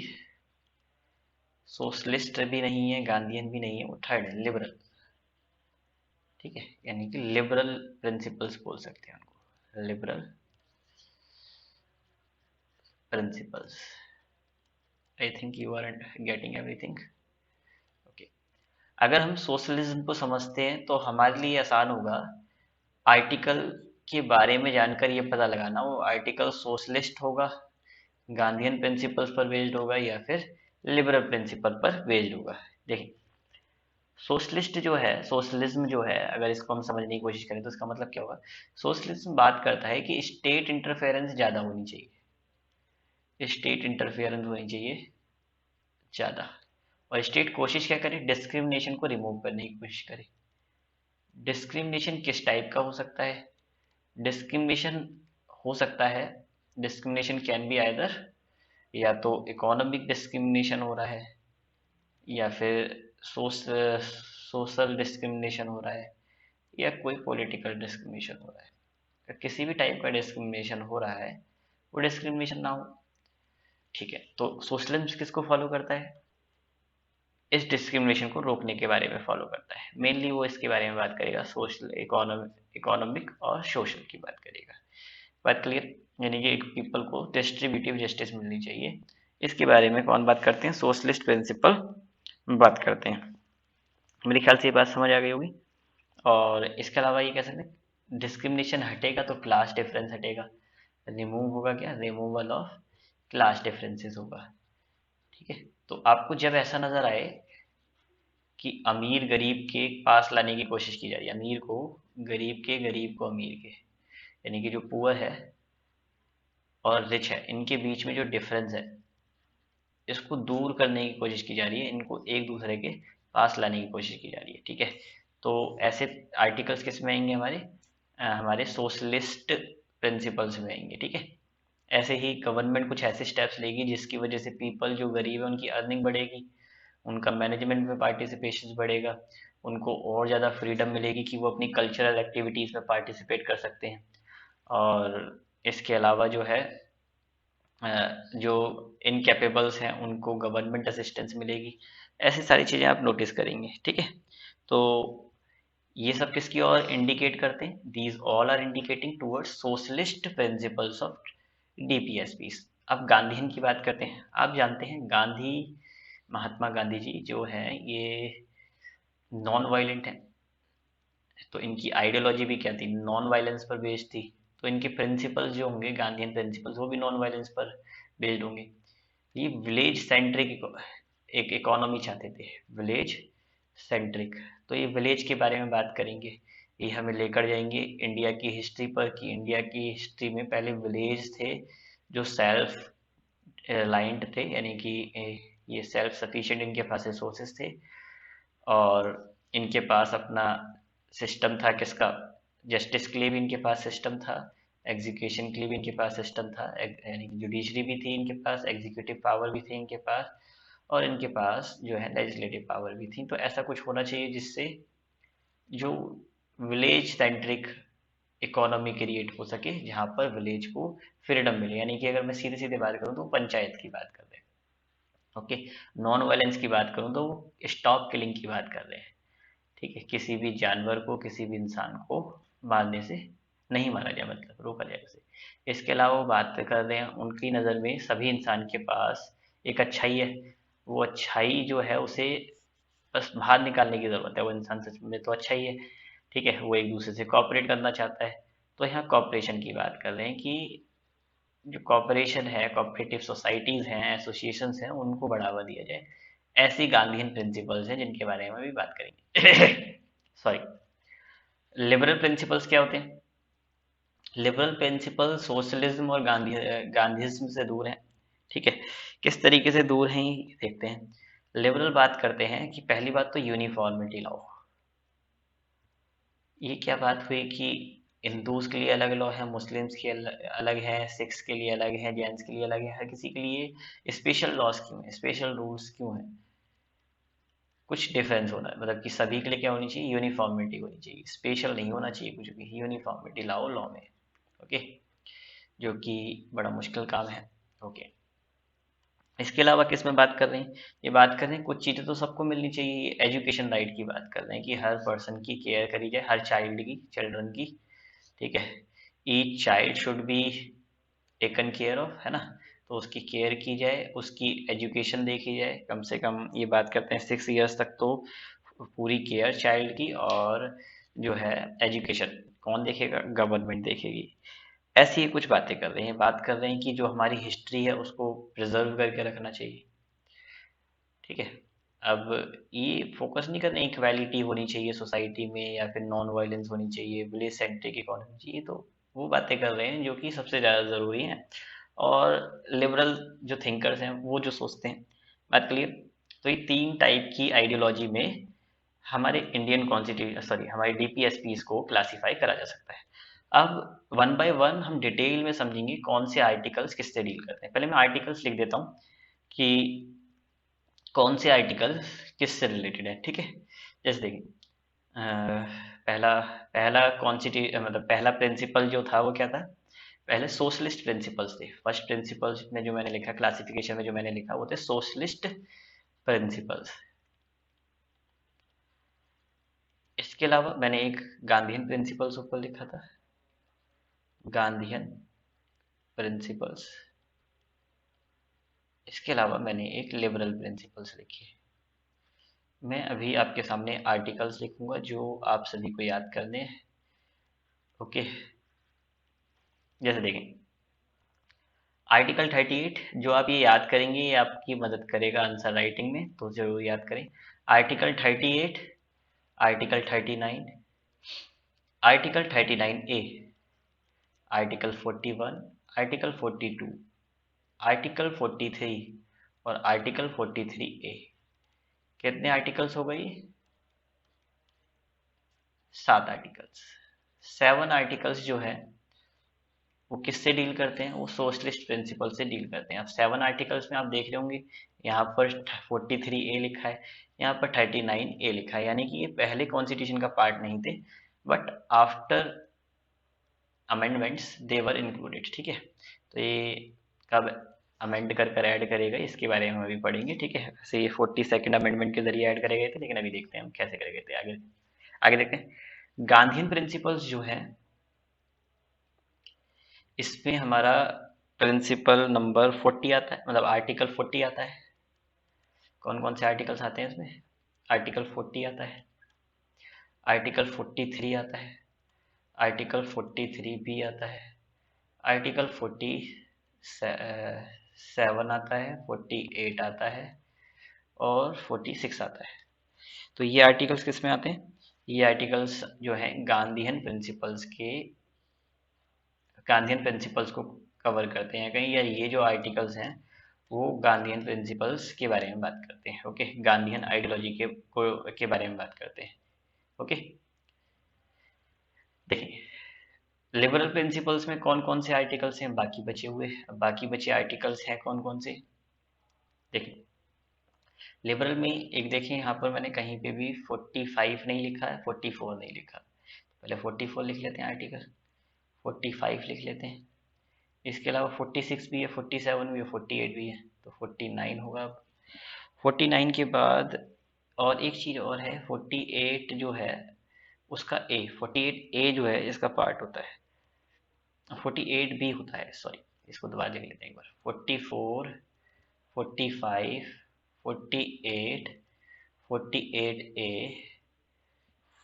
सोशलिस्ट भी नहीं है, गांधीयन भी नहीं है, वो थर्ड है, लिबरल। ठीक है, यानी कि लिबरल प्रिंसिपल्स बोल सकते हैं उनको, liberal principles. I think you are getting everything. Okay, अगर हम सोशलिज्म को समझते हैं तो हमारे लिए आसान होगा आर्टिकल के बारे में जानकर ये पता लगाना वो आर्टिकल सोशलिस्ट होगा, गांधीयन प्रिंसिपल्स पर बेस्ड होगा, या फिर लिबरल प्रिंसिपल पर बेस्ड होगा। देखिए, सोशलिस्ट जो है, सोशलिज्म जो है, अगर इसको हम समझने की कोशिश करें तो इसका मतलब क्या होगा। सोशलिज्म बात करता है कि स्टेट इंटरफेरेंस ज़्यादा होनी चाहिए, स्टेट इंटरफेरेंस होनी चाहिए ज़्यादा, और स्टेट कोशिश क्या करे, डिस्क्रिमिनेशन को रिमूव करने की कोशिश करे। डिस्क्रिमिनेशन किस टाइप का हो सकता है, डिस्क्रिमिनेशन हो सकता है, डिस्क्रिमिनेशन कैन बी आइदर, या तो इकोनॉमिक डिस्क्रिमिनेशन हो रहा है, या फिर सोशल डिस्क्रिमिनेशन हो रहा है, या कोई पॉलिटिकल डिस्क्रिमिनेशन हो रहा है। अगर किसी भी टाइप का डिस्क्रिमिनेशन हो रहा है, वो डिस्क्रिमिनेशन ना हो। ठीक है, तो सोशलिज्म किसको फॉलो करता है, इस डिस्क्रिमिनेशन को रोकने के बारे में फॉलो करता है। मेनली वो इसके बारे में बात करेगा, सोशल इकोनॉमिक और सोशल की बात करेगा। बात क्लियर, यानी कि एक पीपल को डिस्ट्रीब्यूटिव जस्टिस मिलनी चाहिए, इसके बारे में कौन बात करते हैं, सोशलिस्ट प्रिंसिपल बात करते हैं। मेरे ख्याल से ये बात समझ आ गई होगी। और इसके अलावा ये कह सकते हैं डिस्क्रिमिनेशन हटेगा तो क्लास डिफरेंस हटेगा, रिमूव होगा क्या, रिमूवल ऑफ क्लास डिफरेंसेस होगा। ठीक है, तो आपको जब ऐसा नजर आए कि अमीर गरीब के पास लाने की कोशिश की जा रही है, अमीर को गरीब के, गरीब को अमीर के, यानी कि जो पुअर है और रिच है, इनके बीच में जो डिफरेंस है, इसको दूर करने की कोशिश की जा रही है, इनको एक दूसरे के पास लाने की कोशिश की जा रही है। ठीक है, तो ऐसे आर्टिकल्स किस में आएंगे, हमारे हमारे सोशलिस्ट प्रिंसिपल्स में आएंगे। ठीक है, ऐसे ही गवर्नमेंट कुछ ऐसे स्टेप्स लेगी जिसकी वजह से पीपल जो गरीब है उनकी अर्निंग बढ़ेगी, उनका मैनेजमेंट में पार्टिसिपेशन बढ़ेगा, उनको और ज़्यादा फ्रीडम मिलेगी कि वो अपनी कल्चरल एक्टिविटीज़ में पार्टिसिपेट कर सकते हैं। और इसके अलावा जो है जो इनकेपेबल्स हैं उनको गवर्नमेंट असिस्टेंस मिलेगी। ऐसी सारी चीज़ें आप नोटिस करेंगे। ठीक है, तो ये सब किसकी ओर इंडिकेट करते हैं, these all are indicating towards socialist principles of DPSPs. अब गांधीयन की बात करते हैं। आप जानते हैं महात्मा गांधी जी जो हैं ये नॉन वायलेंट हैं, तो इनकी आइडियोलॉजी भी क्या थी, नॉन वायलेंस पर बेस्ड थी। तो इनके प्रिंसिपल्स जो होंगे गांधीयन प्रिंसिपल्स, वो भी नॉन वायलेंस पर बेस्ड होंगे। ये विलेज सेंट्रिक एक इकोनॉमी चाहते थे, विलेज सेंट्रिक। तो ये विलेज के बारे में बात करेंगे, ये हमें लेकर जाएंगे इंडिया की हिस्ट्री पर, कि इंडिया की हिस्ट्री में पहले विलेज थे जो सेल्फ रिलायंट थे, यानी कि ये सेल्फ सफिशिएंट, इनके पास रिसोर्सेज थे, और इनके पास अपना सिस्टम था किसका, जस्टिस के लिए भी इनके पास सिस्टम था, एग्जीक्यूशन के लिए भी इनके पास सिस्टम था, यानी कि जुडिशरी भी थी इनके पास, एग्जीक्यूटिव पावर भी थी इनके पास, और इनके पास जो है लेजिस्लेटिव पावर भी थी। तो ऐसा कुछ होना चाहिए जिससे जो विलेज सेंट्रिक इकोनॉमी क्रिएट हो सके, जहाँ पर विलेज को फ्रीडम मिले। यानी कि अगर मैं सीधे सीधे बात करूँ तो पंचायत की बात कर रहे हैं। ओके, नॉन वायलेंस की बात करूँ तो स्टॉप किलिंग की बात कर रहे हैं। ठीक है, किसी भी जानवर को, किसी भी इंसान को मारने से नहीं मारा जाए, मतलब रोका जाए उसे। इसके अलावा वो बात कर रहे हैं उनकी नज़र में सभी इंसान के पास एक अच्छाई है, वो अच्छाई जो है उसे बस बाहर निकालने की ज़रूरत है। वो इंसान सच में तो अच्छा ही है, ठीक है, वो एक दूसरे से कॉपरेट करना चाहता है। तो यहाँ कॉपरेशन की बात कर रहे हैं कि जो कॉपरेशन है, कोऑपरेटिव सोसाइटीज हैं, एसोसिएशंस हैं, उनको बढ़ावा दिया जाए। ऐसी गांधीयन प्रिंसिपल्स हैं जिनके बारे में भी बात करेंगे। सॉरी। लिबरल प्रिंसिपल्स क्या होते हैं? लिबरल प्रिंसिपल सोशलिज्म और गांधीज्म से दूर हैं। ठीक है, किस तरीके से दूर हैं ये देखते हैं। लिबरल बात करते हैं कि पहली बात तो यूनिफॉर्मिटी लाओ। ये क्या बात हुई कि हिंदूज के लिए अलग लॉ है, मुस्लिम्स के अलग है, सिख्स के लिए अलग है, जैन्स के लिए अलग है, हर किसी के लिए स्पेशल लॉज क्यों है, स्पेशल रूल्स क्यों है? कुछ डिफरेंस होना है, मतलब कि सभी के लिए क्या होनी चाहिए? यूनिफॉर्मिटी होनी चाहिए, स्पेशल नहीं होना चाहिए कुछ भी, यूनिफॉर्मिटी लाओ लॉ में। ओके, जो कि बड़ा मुश्किल काम है। ओके, इसके अलावा किस में बात कर रहे हैं? ये बात कर रहे हैं कुछ चीज़ें तो सबको मिलनी चाहिए, एजुकेशन राइट की बात कर रहे हैं कि हर पर्सन की केयर करी जाए, हर चाइल्ड की, चिल्ड्रन की। ठीक है, each child should be taken care of, है ना? तो उसकी केयर की जाए, उसकी एजुकेशन देखी जाए, कम से कम ये बात करते हैं 6 इयर्स तक तो पूरी केयर चाइल्ड की, और जो है एजुकेशन कौन देखेगा? गवर्नमेंट देखेगी। ऐसी ही कुछ बातें कर रहे हैं, बात कर रहे हैं कि जो हमारी हिस्ट्री है उसको प्रिजर्व करके रखना चाहिए। ठीक है, अब ये फोकस नहीं कर रहे हैं इक्वालिटी होनी चाहिए सोसाइटी में, या फिर नॉन वायलेंस होनी चाहिए, विलेज सेंट्रिक इकोनॉमी चाहिए, तो वो बातें कर रहे हैं जो कि सबसे ज़्यादा ज़रूरी हैं। और लिबरल जो थिंकर्स हैं वो जो सोचते हैं, बात क्लियर? तो ये 3 टाइप की आइडियोलॉजी में हमारे इंडियन कॉन्स्टिट्यूशन, सॉरी, हमारे डीपीएसपीस को क्लासिफाई करा जा सकता है। अब वन बाय वन हम डिटेल में समझेंगे कौन से आर्टिकल्स किससे डील करते हैं। पहले मैं आर्टिकल्स लिख देता हूँ कि कौन से आर्टिकल किससे रिलेटेड है। ठीक है, जैसे देखिए, पहला पहला मतलब पहला प्रिंसिपल जो था वो क्या था? पहले सोशलिस्ट प्रिंसिपल्स थे। फर्स्ट प्रिंसिपल्स में जो मैंने लिखा, क्लासिफिकेशन में जो मैंने लिखा, वो थे सोशलिस्ट प्रिंसिपल्स। इसके अलावा मैंने एक गांधीयन प्रिंसिपल्स ऊपर लिखा था, गांधीयन प्रिंसिपल्स। इसके अलावा मैंने एक लिबरल प्रिंसिपल्स लिखी। मैं अभी आपके सामने आर्टिकल्स लिखूंगा जो आप सभी को याद करने हैं। ओके, जैसे देखें, आर्टिकल 38, जो आप ये याद करेंगे ये आपकी मदद करेगा आंसर राइटिंग में, तो जरूर याद करें। Article 38, article 39, article 39A, article 41, article 42, article 43 और आर्टिकल 43A। कितने आर्टिकल्स हो गए? 7 आर्टिकल्स। 7 आर्टिकल्स जो है वो किससे डील करते हैं? वो सोशलिस्ट प्रिंसिपल से डील करते हैं। अब 7 आर्टिकल्स में आप देख रहे होंगे, यहाँ पर 43A लिखा है, यहाँ पर 39A लिखा है, यानी कि ये पहले कॉन्स्टिट्यूशन का पार्ट नहीं थे, but after amendments they were included. ठीक है, तो ये कब अमेंड कर कर ऐड करेगा इसके बारे में अभी पढ़ेंगे। ठीक है, वैसे ये 42nd अमेंडमेंट के जरिए ऐड करे गए थे, लेकिन अभी देखते हैं हम कैसे करे गए थे। आगे आगे देखते हैं। गांधीयन प्रिंसिपल्स जो है, इसमें हमारा प्रिंसिपल नंबर 40 आता है, मतलब आर्टिकल 40 आता है। कौन कौन से आर्टिकल्स आते हैं इसमें? आर्टिकल 40 आता है, आर्टिकल 43 आता है, आर्टिकल 43B आता है, आर्टिकल 47 आता है, 48 आता है और 46 आता है। तो ये आर्टिकल्स किस में आते हैं? ये आर्टिकल्स जो हैं गांधीयन प्रिंसिपल्स को कवर करते हैं कहीं, या ये जो आर्टिकल्स हैं वो गांधीयन प्रिंसिपल्स के बारे में बात करते हैं। ओके, गांधीयन आइडियोलॉजी के बारे में बात करते हैं। ओके, देखिए, लिबरल प्रिंसिपल्स में कौन कौन से आर्टिकल्स हैं बाकी बचे हुए? अब बाकी बचे आर्टिकल्स हैं कौन कौन से? देखिए, लिबरल में एक देखिए, यहाँ पर मैंने कहीं पे भी 45 नहीं लिखा है, 44 नहीं लिखा। पहले 44 लिख लेते हैं आर्टिकल, 45 लिख लेते हैं। इसके अलावा 46 भी है, 47 भी है, 48 भी है, तो 49 होगा। अब 49 के बाद और एक चीज़ और है, 48 जो है उसका 48A जो है इसका पार्ट होता है, 48B होता है, सॉरी, इसको दोबारा लिख लेते हैं एक बार। 44, 45, 48, 48A,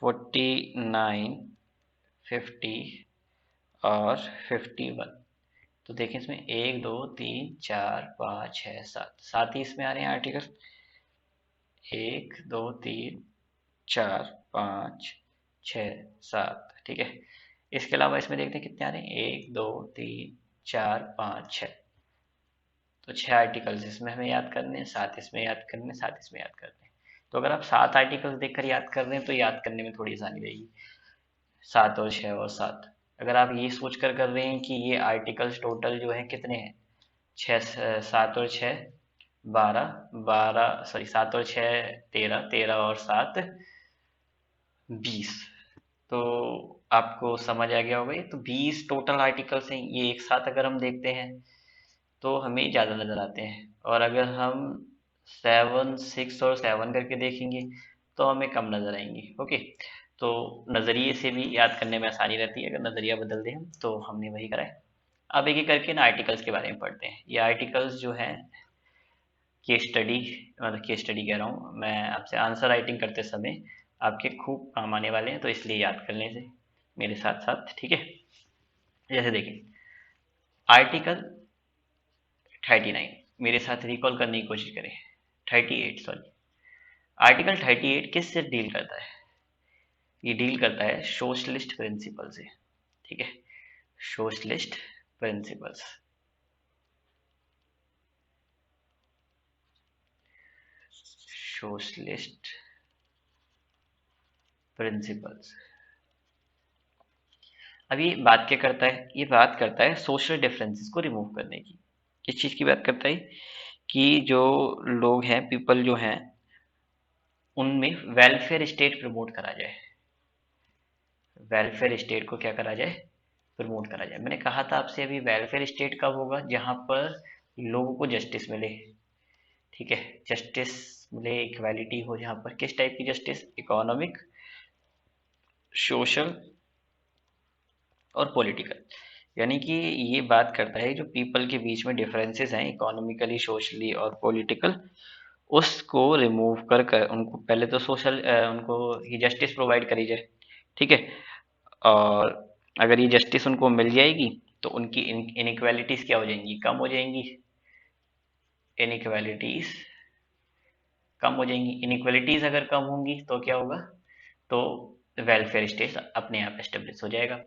49, 50 और 51, तो देखें इसमें 1 2 3 4 5 6 7 7 ही इसमें आ रहे हैं आर्टिकल। 1 2 3 4 5 6 7, ठीक है। इसके अलावा इसमें देखते हैं कितने आ रहे हैं, 1 2 3 4 5 6। तो 6 आर्टिकल्स इसमें हमें याद करने हैं, 7 इसमें याद करने हैं, 7 इसमें याद करने हैं। तो अगर आप 7 आर्टिकल्स देखकर याद कर रहे हैं तो याद करने में थोड़ी आसानी रहेगी। 7 और 6 और 7। अगर आप ये सोच कर रहे हैं कि ये आर्टिकल्स टोटल जो है कितने हैं, 7 और 6 12, 12 सॉरी 7 और 6 13, 13 और 7 20। तो आपको समझ आ गया होगा ये। तो 20 टोटल आर्टिकल्स हैं, ये एक साथ अगर हम देखते हैं तो हमें ज़्यादा नज़र आते हैं, और अगर हम 7 6 और 7 करके देखेंगे तो हमें कम नज़र आएंगे। ओके, तो नज़रिए से भी याद करने में आसानी रहती है, अगर नज़रिया बदल दें हम तो हमने वही करा है। अब एक एक करके ना आर्टिकल्स के बारे में पढ़ते हैं। ये आर्टिकल्स जो हैं केस स्टडी, मतलब केस स्टडी कह रहा हूँ मैं, आपसे आंसर राइटिंग करते समय आपके खूब काम आने वाले हैं, तो इसलिए याद कर लें से मेरे साथ साथ, ठीक है। जैसे देखें आर्टिकल 39, मेरे साथ रिकॉल करने की कोशिश करें। 38 सॉरी, आर्टिकल 38 किस से डील करता है? ये डील करता है सोशलिस्ट प्रिंसिपल से, ठीक है। Socialist principles, socialist principles. अब ये बात क्या करता है, ये बात करता है सोशल डिफरेंसेस को रिमूव करने की। किस चीज़ की बात करता है कि जो लोग हैं, पीपल जो हैं, उनमें वेलफेयर स्टेट प्रमोट करा जाए। वेलफेयर स्टेट को क्या करा जाए, प्रमोट करा जाए। मैंने कहा था आपसे अभी, वेलफेयर स्टेट कब होगा, जहां पर लोगों को जस्टिस मिले, ठीक है। जस्टिस मिले, इक्वालिटी हो, जहां पर किस टाइप की जस्टिस, इकोनॉमिक, सोशल और पॉलिटिकल। यानी कि ये बात करता है जो पीपल के बीच में डिफरेंसेस हैं इकोनॉमिकली, सोशली और पॉलिटिकल, उसको रिमूव कर कर उनको पहले तो सोशल उनको ही जस्टिस प्रोवाइड करी जाए, ठीक है। और अगर ये जस्टिस उनको मिल जाएगी तो उनकी इनइक्वालिटीज क्या हो जाएंगी, कम हो जाएंगी। इनइक्वालिटीज कम हो जाएंगी, इनइक्वालिटीज अगर कम होंगी तो क्या होगा, तो वेलफेयर स्टेट अपने आप एस्टेब्लिश हो जाएगा।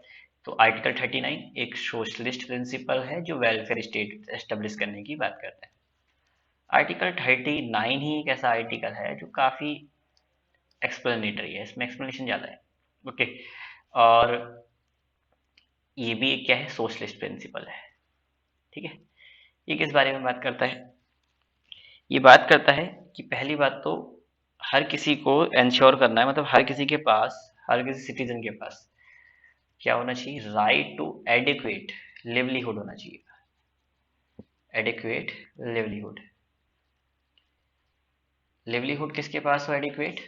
तो आर्टिकल 39 एक सोशलिस्ट प्रिंसिपल है जो वेलफेयर स्टेट एस्टेब्लिश करने की बात करता है। आर्टिकल 39 ही एक ऐसा आर्टिकल है जो काफी एक्सप्लेनेटरी है, इसमें एक्सप्लेनेशन ज्यादा है। ओके, और ये भी एक क्या है, सोशलिस्ट प्रिंसिपल है, ठीक है। ये किस बारे में बात करता है, ये बात करता है कि पहली बात तो हर किसी को इंश्योर करना है, मतलब हर किसी के पास, हर किसी सिटीजन के पास क्या होना चाहिए, राइट टू एडिक्वेट लिवलीहुड होना चाहिए। एडिक्वेट लिवलीहुड, लिवलीहुड किसके पास हो, एडिक्वेट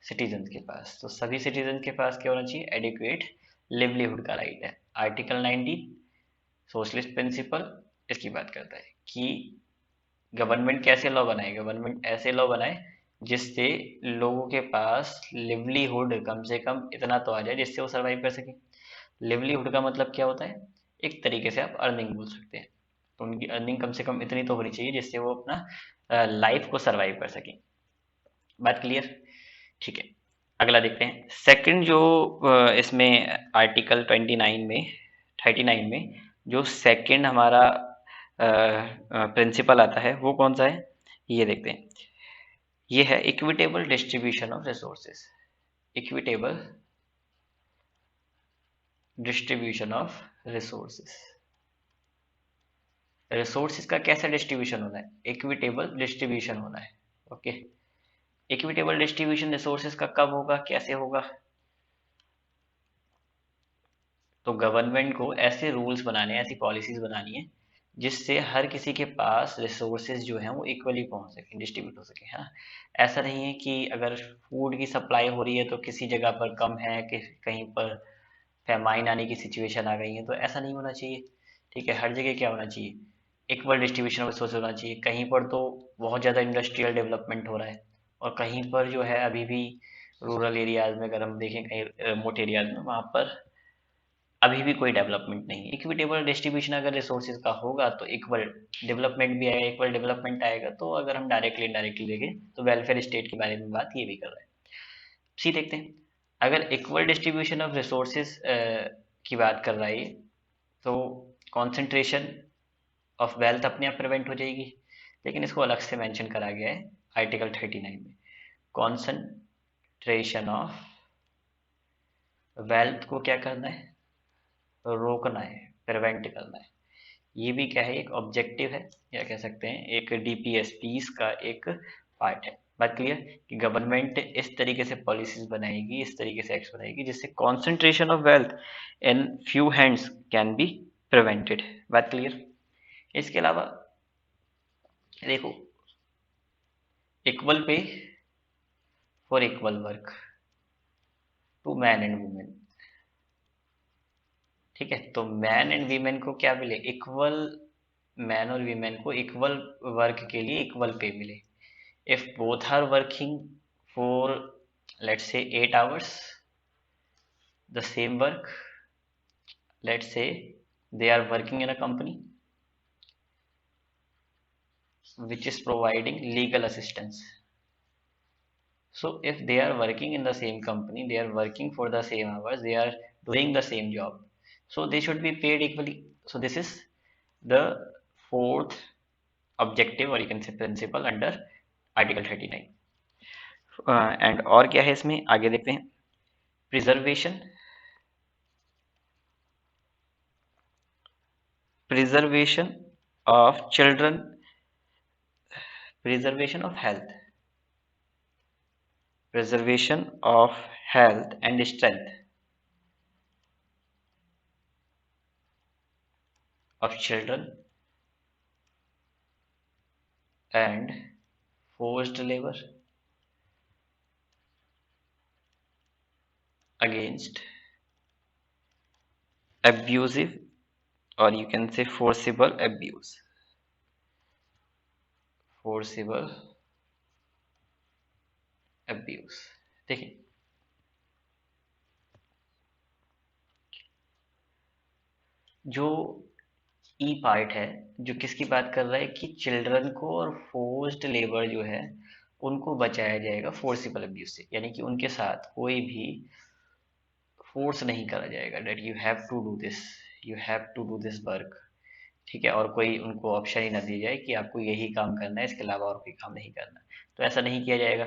सिटीजन के पास। तो सभी सिटीजन के पास क्या होना चाहिए, एडिक्वेट लिवलीहुड का राइट है। आर्टिकल 19 सोशलिस्ट प्रिंसिपल इसकी बात करता है कि गवर्नमेंट कैसे लॉ बनाए, गवर्नमेंट ऐसे लॉ बनाए जिससे लोगों के पास लिवलीहुड कम से कम इतना तो आ जाए जिससे वो सरवाइव कर सके। लिवलीहुड का मतलब क्या होता है, एक तरीके से आप अर्निंग बोल सकते हैं। तो उनकी अर्निंग कम से कम इतनी तो होनी चाहिए जिससे वो अपना लाइफ को सरवाइव कर सके। बात क्लियर, ठीक है। अगला देखते हैं सेकंड जो इसमें आर्टिकल 29 में 39 में जो सेकंड हमारा प्रिंसिपल आता है वो कौन सा है, ये देखते हैं। ये है equitable distribution of resources. Equitable distribution of resources. Resources का कैसा डिस्ट्रीब्यूशन होना है, इक्विटेबल डिस्ट्रीब्यूशन होना है। ओके, इक्विटेबल डिस्ट्रीब्यूशन रिसोर्सेज का कब होगा, कैसे होगा, तो गवर्नमेंट को ऐसे रूल्स बनाने हैं, ऐसी पॉलिसीज बनानी है जिससे हर किसी के पास रिसोर्सेज जो है वो इक्वली पहुंच सके, डिस्ट्रीब्यूट हो सके, है ना। ऐसा नहीं है कि अगर फूड की सप्लाई हो रही है तो किसी जगह पर कम है कि कहीं पर फेमाइन आने की सिचुएशन आ गई है, तो ऐसा नहीं होना चाहिए, ठीक है। हर जगह क्या होना चाहिए, इक्वल डिस्ट्रीब्यूशन ऑफ रिसोर्स होना चाहिए। कहीं पर तो बहुत ज़्यादा इंडस्ट्रियल डेवलपमेंट हो रहा है और कहीं पर जो है अभी भी रूरल एरियाज में, अगर हम देखें कहीं रिमोट एरियाज में, वहाँ पर अभी भी कोई डेवलपमेंट नहीं है। इक्विटेबल डिस्ट्रीब्यूशन अगर रिसोर्सेज का होगा तो इक्वल डेवलपमेंट भी आएगा, इक्वल डेवलपमेंट आएगा। तो अगर हम डायरेक्टली इनडायरेक्टली देखें तो वेलफेयर स्टेट के बारे में बात ये भी कर रहा है। सी देखते हैं, अगर इक्वल डिस्ट्रीब्यूशन ऑफ रिसोर्सेज की बात कर रहा है तो कॉन्सेंट्रेशन ऑफ वेल्थ अपने आप प्रिवेंट हो जाएगी, लेकिन इसको अलग से मेंशन करा गया है आर्टिकल 39 में। कॉन्सेंट्रेशन ऑफ वेल्थ को क्या करना है, रोकना है, प्रिवेंट करना है। ये भी क्या है, एक ऑब्जेक्टिव है, या कह सकते हैं एक डीपीएसपीज का एक पार्ट है। बात क्लियर कि गवर्नमेंट इस तरीके से पॉलिसीज बनाएगी, इस तरीके से एक्ट्स बनाएगी जिससे concentration of wealth in few hands can be prevented. बात क्लियर। इसके अलावा देखो, equal pay for equal work to man and women, ठीक है। तो मैन एंड वीमेन को क्या मिले, इक्वल, मैन और वीमेन को इक्वल वर्क के लिए इक्वल पे मिले। If both are working for let's say 8 hours the same work, let's say they are working in a company which is providing legal assistance. So if they are working in the same company, they are working for the same hours, they are doing the same job, so they should be paid equally. So this is the fourth objective, or you can say principle under article 39। And और क्या है इसमें, आगे देखते हैं। Preservation of children, preservation of health, preservation of health and strength of children and forced labor against abusive, or you can say forcible abuse, forcible abuse। देखिए, जो ई part है जो किसकी बात कर रहा है कि चिल्ड्रन को और फोर्स्ड लेबर जो है उनको बचाया जाएगा फोर्सिबल अब्यूज से, यानी कि उनके साथ कोई भी फोर्स नहीं करा जाएगा, that you have to do this, you have to do this work, ठीक है। और कोई उनको ऑप्शन ही ना दिया जाए कि आपको यही काम करना है, इसके अलावा और कोई काम नहीं करना, तो ऐसा नहीं किया जाएगा।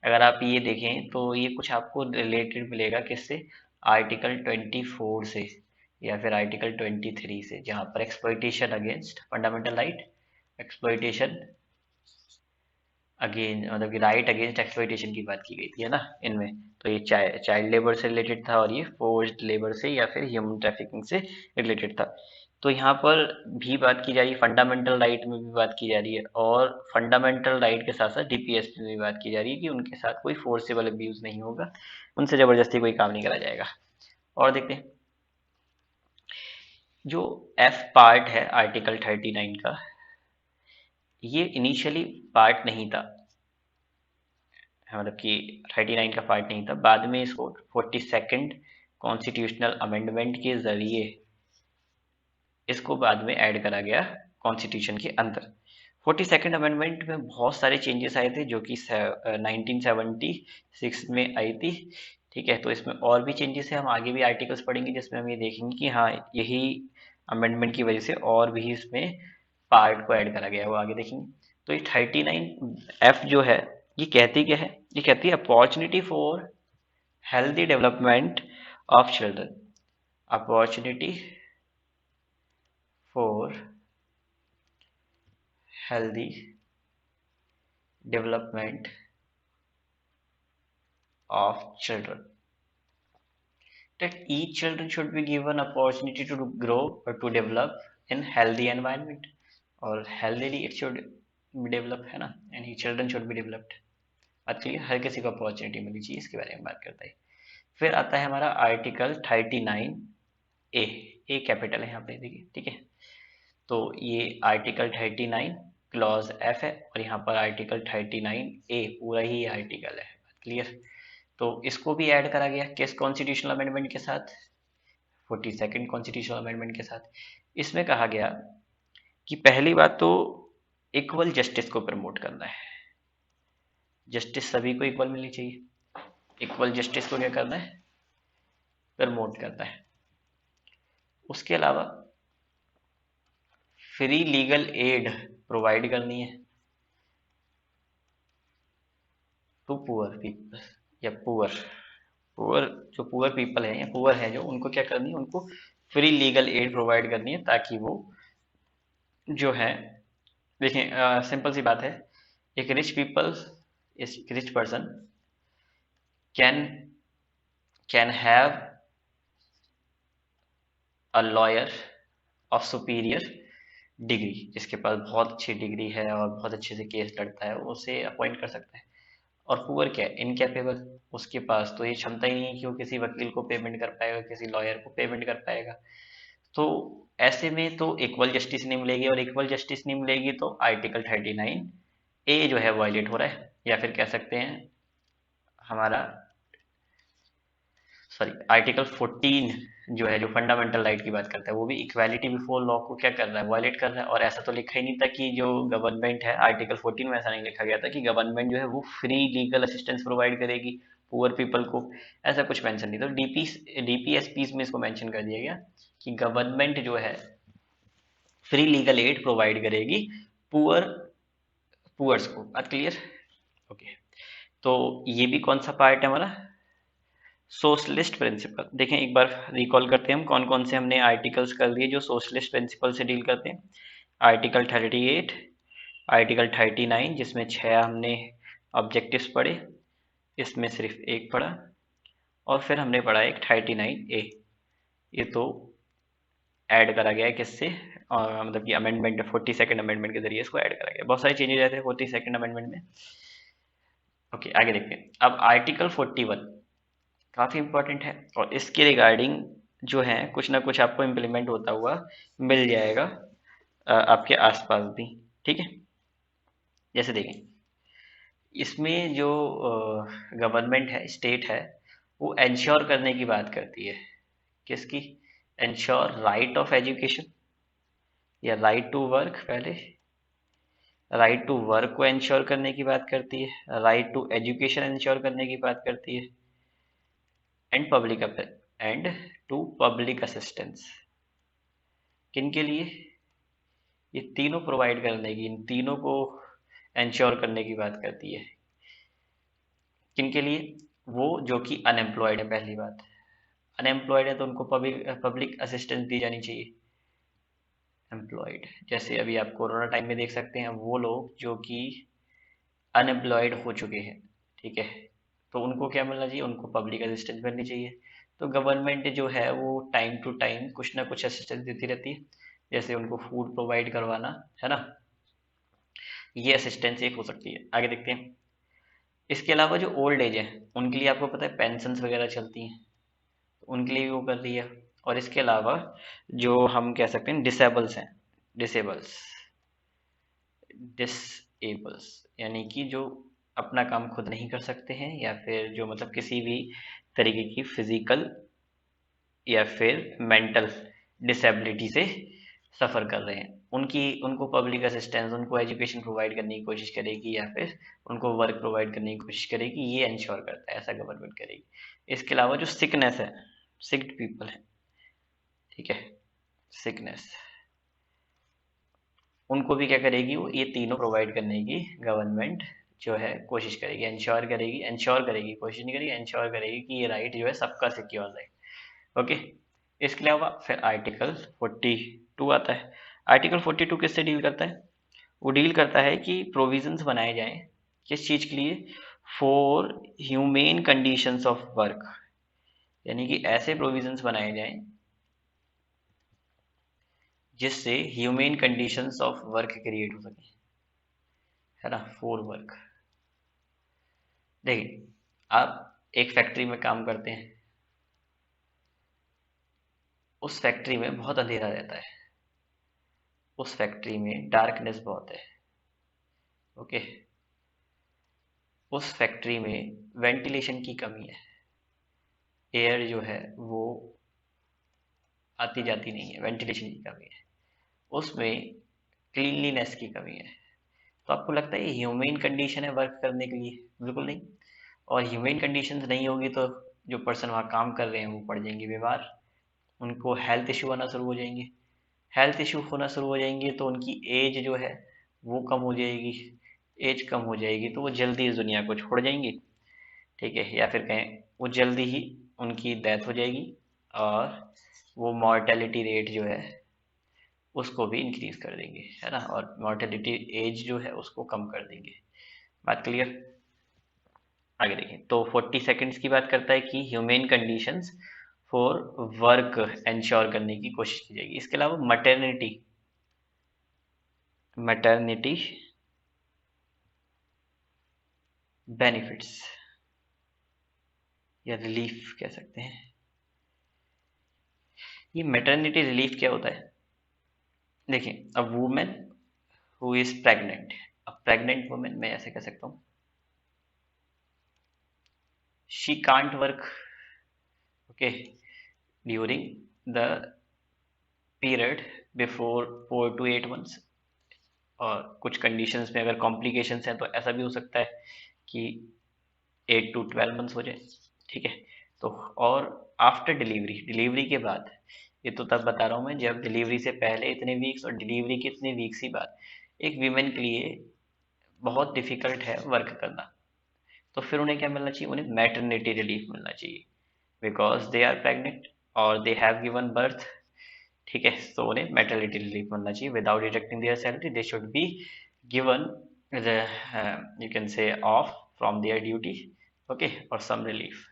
अगर आप ये देखें तो ये कुछ आपको रिलेटेड मिलेगा किससे, आर्टिकल 24 से या फिर आर्टिकल 23 से, जहाँ पर exploitation against fundamental right, exploitation again मतलब कि राइट अगेंस्ट एक्सप्लॉइटेशन की बात की गई थी, है ना इनमें। तो ये चाइल्ड लेबर से रिलेटेड था और ये फोर्स्ड लेबर से या फिर ह्यूमन ट्रैफिकिंग से रिलेटेड था। तो यहाँ पर भी बात की जा रही है, फंडामेंटल राइट में भी बात की जा रही है, और फंडामेंटल राइट के साथ साथ डीपीएसपी में भी बात की जा रही है कि उनके साथ कोई फोर्सेबल अब्यूज नहीं होगा, उनसे जबरदस्ती कोई काम नहीं करा जाएगा। और देखते हैं जो एफ पार्ट है आर्टिकल 39 का, ये इनिशियली पार्ट नहीं था, मतलब कि 39 का पार्ट नहीं था, बाद में इसको 42nd कॉन्स्टिट्यूशनल अमेंडमेंट के जरिए इसको बाद में ऐड करा गया कॉन्स्टिट्यूशन के अंदर। 42nd अमेंडमेंट में बहुत सारे चेंजेस आए थे जो कि 1976 में आई थी, ठीक है। तो इसमें और भी चेंजेस है, हम आगे भी आर्टिकल्स पढ़ेंगे जिसमें हम ये देखेंगे कि हाँ यही अमेंडमेंट की वजह से और भी इसमें पार्ट को ऐड करा गया है, वो आगे देखेंगे। तो ये 39F जो है ये कहती क्या है, ये कहती है opportunity for healthy development of children, opportunity for healthy development of children, that each children should be given opportunity to grow or to develop in healthy environment, और healthily it should be develop, है ना, and each children should be developed। बात clear, हर किसी को opportunity मिलनी चाहिए, इसके बारे में बात करता है। फिर आता है हमारा आर्टिकल 39A, ए कैपिटल है यहाँ पे देखिए, ठीक है। तो ये आर्टिकल 39 क्लॉज एफ है, और यहाँ पर आर्टिकल 39A पूरा ही आर्टिकल है, क्लियर। तो इसको भी ऐड करा गया किस कॉन्स्टिट्यूशनल अमेंडमेंट के साथ, 42nd कॉन्स्टिट्यूशनल अमेंडमेंट के साथ। इसमें कहा गया कि पहली बात तो इक्वल जस्टिस को प्रमोट करना है, जस्टिस सभी को इक्वल मिलनी चाहिए, इक्वल जस्टिस को क्या करना है, प्रमोट करना है। उसके अलावा फ्री लीगल एड प्रोवाइड करनी है टू पुअर पीपल, या पुअर जो पुअर पीपल है या पुअर है जो, उनको क्या करनी है, उनको फ्री लीगल एड प्रोवाइड करनी है, ताकि वो जो है, देखिए सिंपल सी बात है, एक rich person can have a lawyer of superior degree, जिसके पास बहुत अच्छी डिग्री है और बहुत अच्छे से केस लड़ता है, उसे अपॉइंट कर सकता है। और पुअर क्या है, इनकैपेबल, उसके पास तो ये क्षमता ही नहीं है कि वो किसी वकील को पेमेंट कर पाएगा, किसी लॉयर को पेमेंट कर पाएगा। तो ऐसे में तो इक्वल जस्टिस नहीं मिलेगी, और इक्वल जस्टिस नहीं मिलेगी तो आर्टिकल 39A जो है वायलेट हो रहा है, या फिर कह सकते हैं हमारा आर्टिकल 14 जो है, जो फंडामेंटल राइट की बात करता है, वो भी इक्वालिटी बिफोर लॉ को क्या कर रहा है, वायलेट कर रहा है। और ऐसा तो लिखा ही नहीं था कि जो गवर्नमेंट है, आर्टिकल 14 में ऐसा नहीं लिखा गया था कि गवर्नमेंट जो है वो फ्री लीगल असिस्टेंस प्रोवाइड करेगी पुअर पीपल को, ऐसा कुछ मेंशन नहीं था। डीपीएसपीस में इसको मेंशन कर दिया गया कि गवर्नमेंट जो है फ्री लीगल एड प्रोवाइड करेगी पुअर्स को। बात क्लियर? ओके, तो ये भी कौन सा पार्ट है हमारा, सोशलिस्ट प्रिंसिपल। देखें एक बार रिकॉल करते हैं हम कौन कौन से हमने आर्टिकल्स कर लिए जो सोशलिस्ट प्रिंसिपल से डील करते हैं। आर्टिकल 38, आर्टिकल 39 जिसमें 6 हमने ऑब्जेक्टिव्स पढ़े, इसमें सिर्फ एक पढ़ा, और फिर हमने पढ़ा एक 39A, ये तो ऐड करा गया है किससे, मतलब कि अमेंडमेंट 42nd अमेंडमेंट के जरिए इसको ऐड करा गया। बहुत सारे चेंजेस रहते हैं 42nd अमेंडमेंट में। ओके, आगे देखते हैं। अब आर्टिकल 41 काफ़ी इंपॉर्टेंट है, और इसके रिगार्डिंग जो है कुछ ना कुछ आपको इम्प्लीमेंट होता हुआ मिल जाएगा आपके आसपास भी, ठीक है। जैसे देखें, इसमें जो गवर्नमेंट है, स्टेट है, वो एंश्योर करने की बात करती है, किसकी, एंश्योर राइट ऑफ एजुकेशन या राइट टू वर्क, पहले राइट टू वर्क को एंश्योर करने की बात करती है, राइट टू एजुकेशन एंश्योर करने की बात करती है, एंड टू पब्लिक असिस्टेंस। किन के लिए, ये तीनों प्रोवाइड करने की, इन तीनों को एंश्योर करने की बात करती है। किन के लिए, वो जो कि अनएम्प्लॉयड है। पहली बात, अनएम्प्लॉयड है तो उनको पब्लिक असिस्टेंस दी जानी चाहिए। एम्प्लॉयड, जैसे अभी आप कोरोना टाइम में देख सकते हैं, वो लोग जो कि अनएम्प्लॉयड हो चुके हैं, ठीक है, तो उनको क्या मिलना चाहिए, उनको पब्लिक असिस्टेंस मिलनी चाहिए। तो गवर्नमेंट जो है वो टाइम टू टाइम कुछ ना कुछ असिस्टेंस देती रहती है, जैसे उनको फूड प्रोवाइड करवाना, है ना, ये असिस्टेंस एक हो सकती है। आगे देखते हैं। इसके अलावा जो ओल्ड एज है उनके लिए आपको पता है पेंशन्स वगैरह चलती हैं, तो उनके लिए भी वो कर रही है। और इसके अलावा जो हम कह सकते हैं डिसेबल्स हैं, डिसेबल्स डिसेबल्स यानी कि जो अपना काम खुद नहीं कर सकते हैं, या फिर जो मतलब किसी भी तरीके की फिजिकल या फिर मेंटल डिसेबिलिटी से सफ़र कर रहे हैं, उनको पब्लिक असिस्टेंस, उनको एजुकेशन प्रोवाइड करने की कोशिश करेगी, या फिर उनको वर्क प्रोवाइड करने की कोशिश करेगी, ये इंश्योर करता है, ऐसा गवर्नमेंट करेगी। इसके अलावा जो सिकनेस है, सिक्ड पीपल है, ठीक है, सिकनेस, उनको भी क्या करेगी, वो ये तीनों प्रोवाइड करने की गवर्नमेंट जो है कोशिश करेगी, इंश्योर करेगी, कोशिश नहीं करेगी, इंश्योर करेगी कि ये राइट जो है सबका सिक्योर रहे। ओके, इसके अलावा फिर आर्टिकल 42 आता है। आर्टिकल 42 किससे डील करता है, वो डील करता है कि प्रोविजंस बनाए जाएं, किस चीज़ के लिए, for humane conditions of work, यानी कि ऐसे प्रोविजंस बनाए जाएं जिससे humane conditions of work create हो सके, है ना, फॉर वर्क। देखिए, आप एक फैक्ट्री में काम करते हैं, उस फैक्ट्री में बहुत अंधेरा रहता है, उस फैक्ट्री में डार्कनेस बहुत है, ओके, उस फैक्ट्री में वेंटिलेशन की कमी है, एयर जो है वो आती जाती नहीं है, वेंटिलेशन की कमी है, उसमें क्लीनलीनेस की कमी है। तो आपको लगता है ये ह्यूमेन कंडीशन है वर्क करने के लिए? बिल्कुल नहीं। और ह्यूमेन कंडीशंस नहीं होगी तो जो पर्सन वहाँ काम कर रहे हैं वो पड़ जाएंगे बीमार, उनको हेल्थ इशू आना शुरू हो जाएंगे। हेल्थ इशू होना शुरू हो जाएंगे तो उनकी एज जो है वो कम हो जाएगी। एज कम हो जाएगी तो वो जल्दी इस दुनिया को छोड़ जाएंगे, ठीक है, या फिर कहें वो जल्दी ही उनकी डेथ हो जाएगी, और वो मॉर्टेलिटी रेट जो है उसको भी इंक्रीज कर देंगे, है ना, और मॉर्टेलिटी एज जो है उसको कम कर देंगे। बात क्लियर? आगे देखें तो 40 सेकंड्स की बात करता है कि humane conditions for work ensure करने की कोशिश की जाएगी। इसके अलावा मैटरनिटी, मैटरनिटी बेनिफिट्स या रिलीफ कह सकते हैं। ये मैटरनिटी रिलीफ क्या होता है? देखिए, a women who is pregnant, a pregnant women मैं ऐसे कह सकता हूँ, she can't work, okay, during the period before 4 to 8 months, और कुछ कंडीशंस में अगर कॉम्प्लिकेशंस हैं तो ऐसा भी हो सकता है कि 8 to 12 months हो जाए, ठीक है। तो और आफ्टर डिलीवरी, डिलीवरी के बाद, ये तो तब बता रहा हूँ मैं जब डिलीवरी से पहले इतने वीक्स और डिलीवरी के इतने वीक्स ही बाद एक वीमेन के लिए बहुत डिफिकल्ट है वर्क करना, तो फिर उन्हें क्या मिलना चाहिए? उन्हें मैटरनिटी रिलीफ मिलना चाहिए, बिकॉज दे आर प्रेग्नेंट और दे हैव गिवन बर्थ, ठीक है। तो उन्हें मैटरनिटी रिलीफ मिलना चाहिए without deducting there salary, they should be given you can से of from there duty, okay, और सम रिलीफ।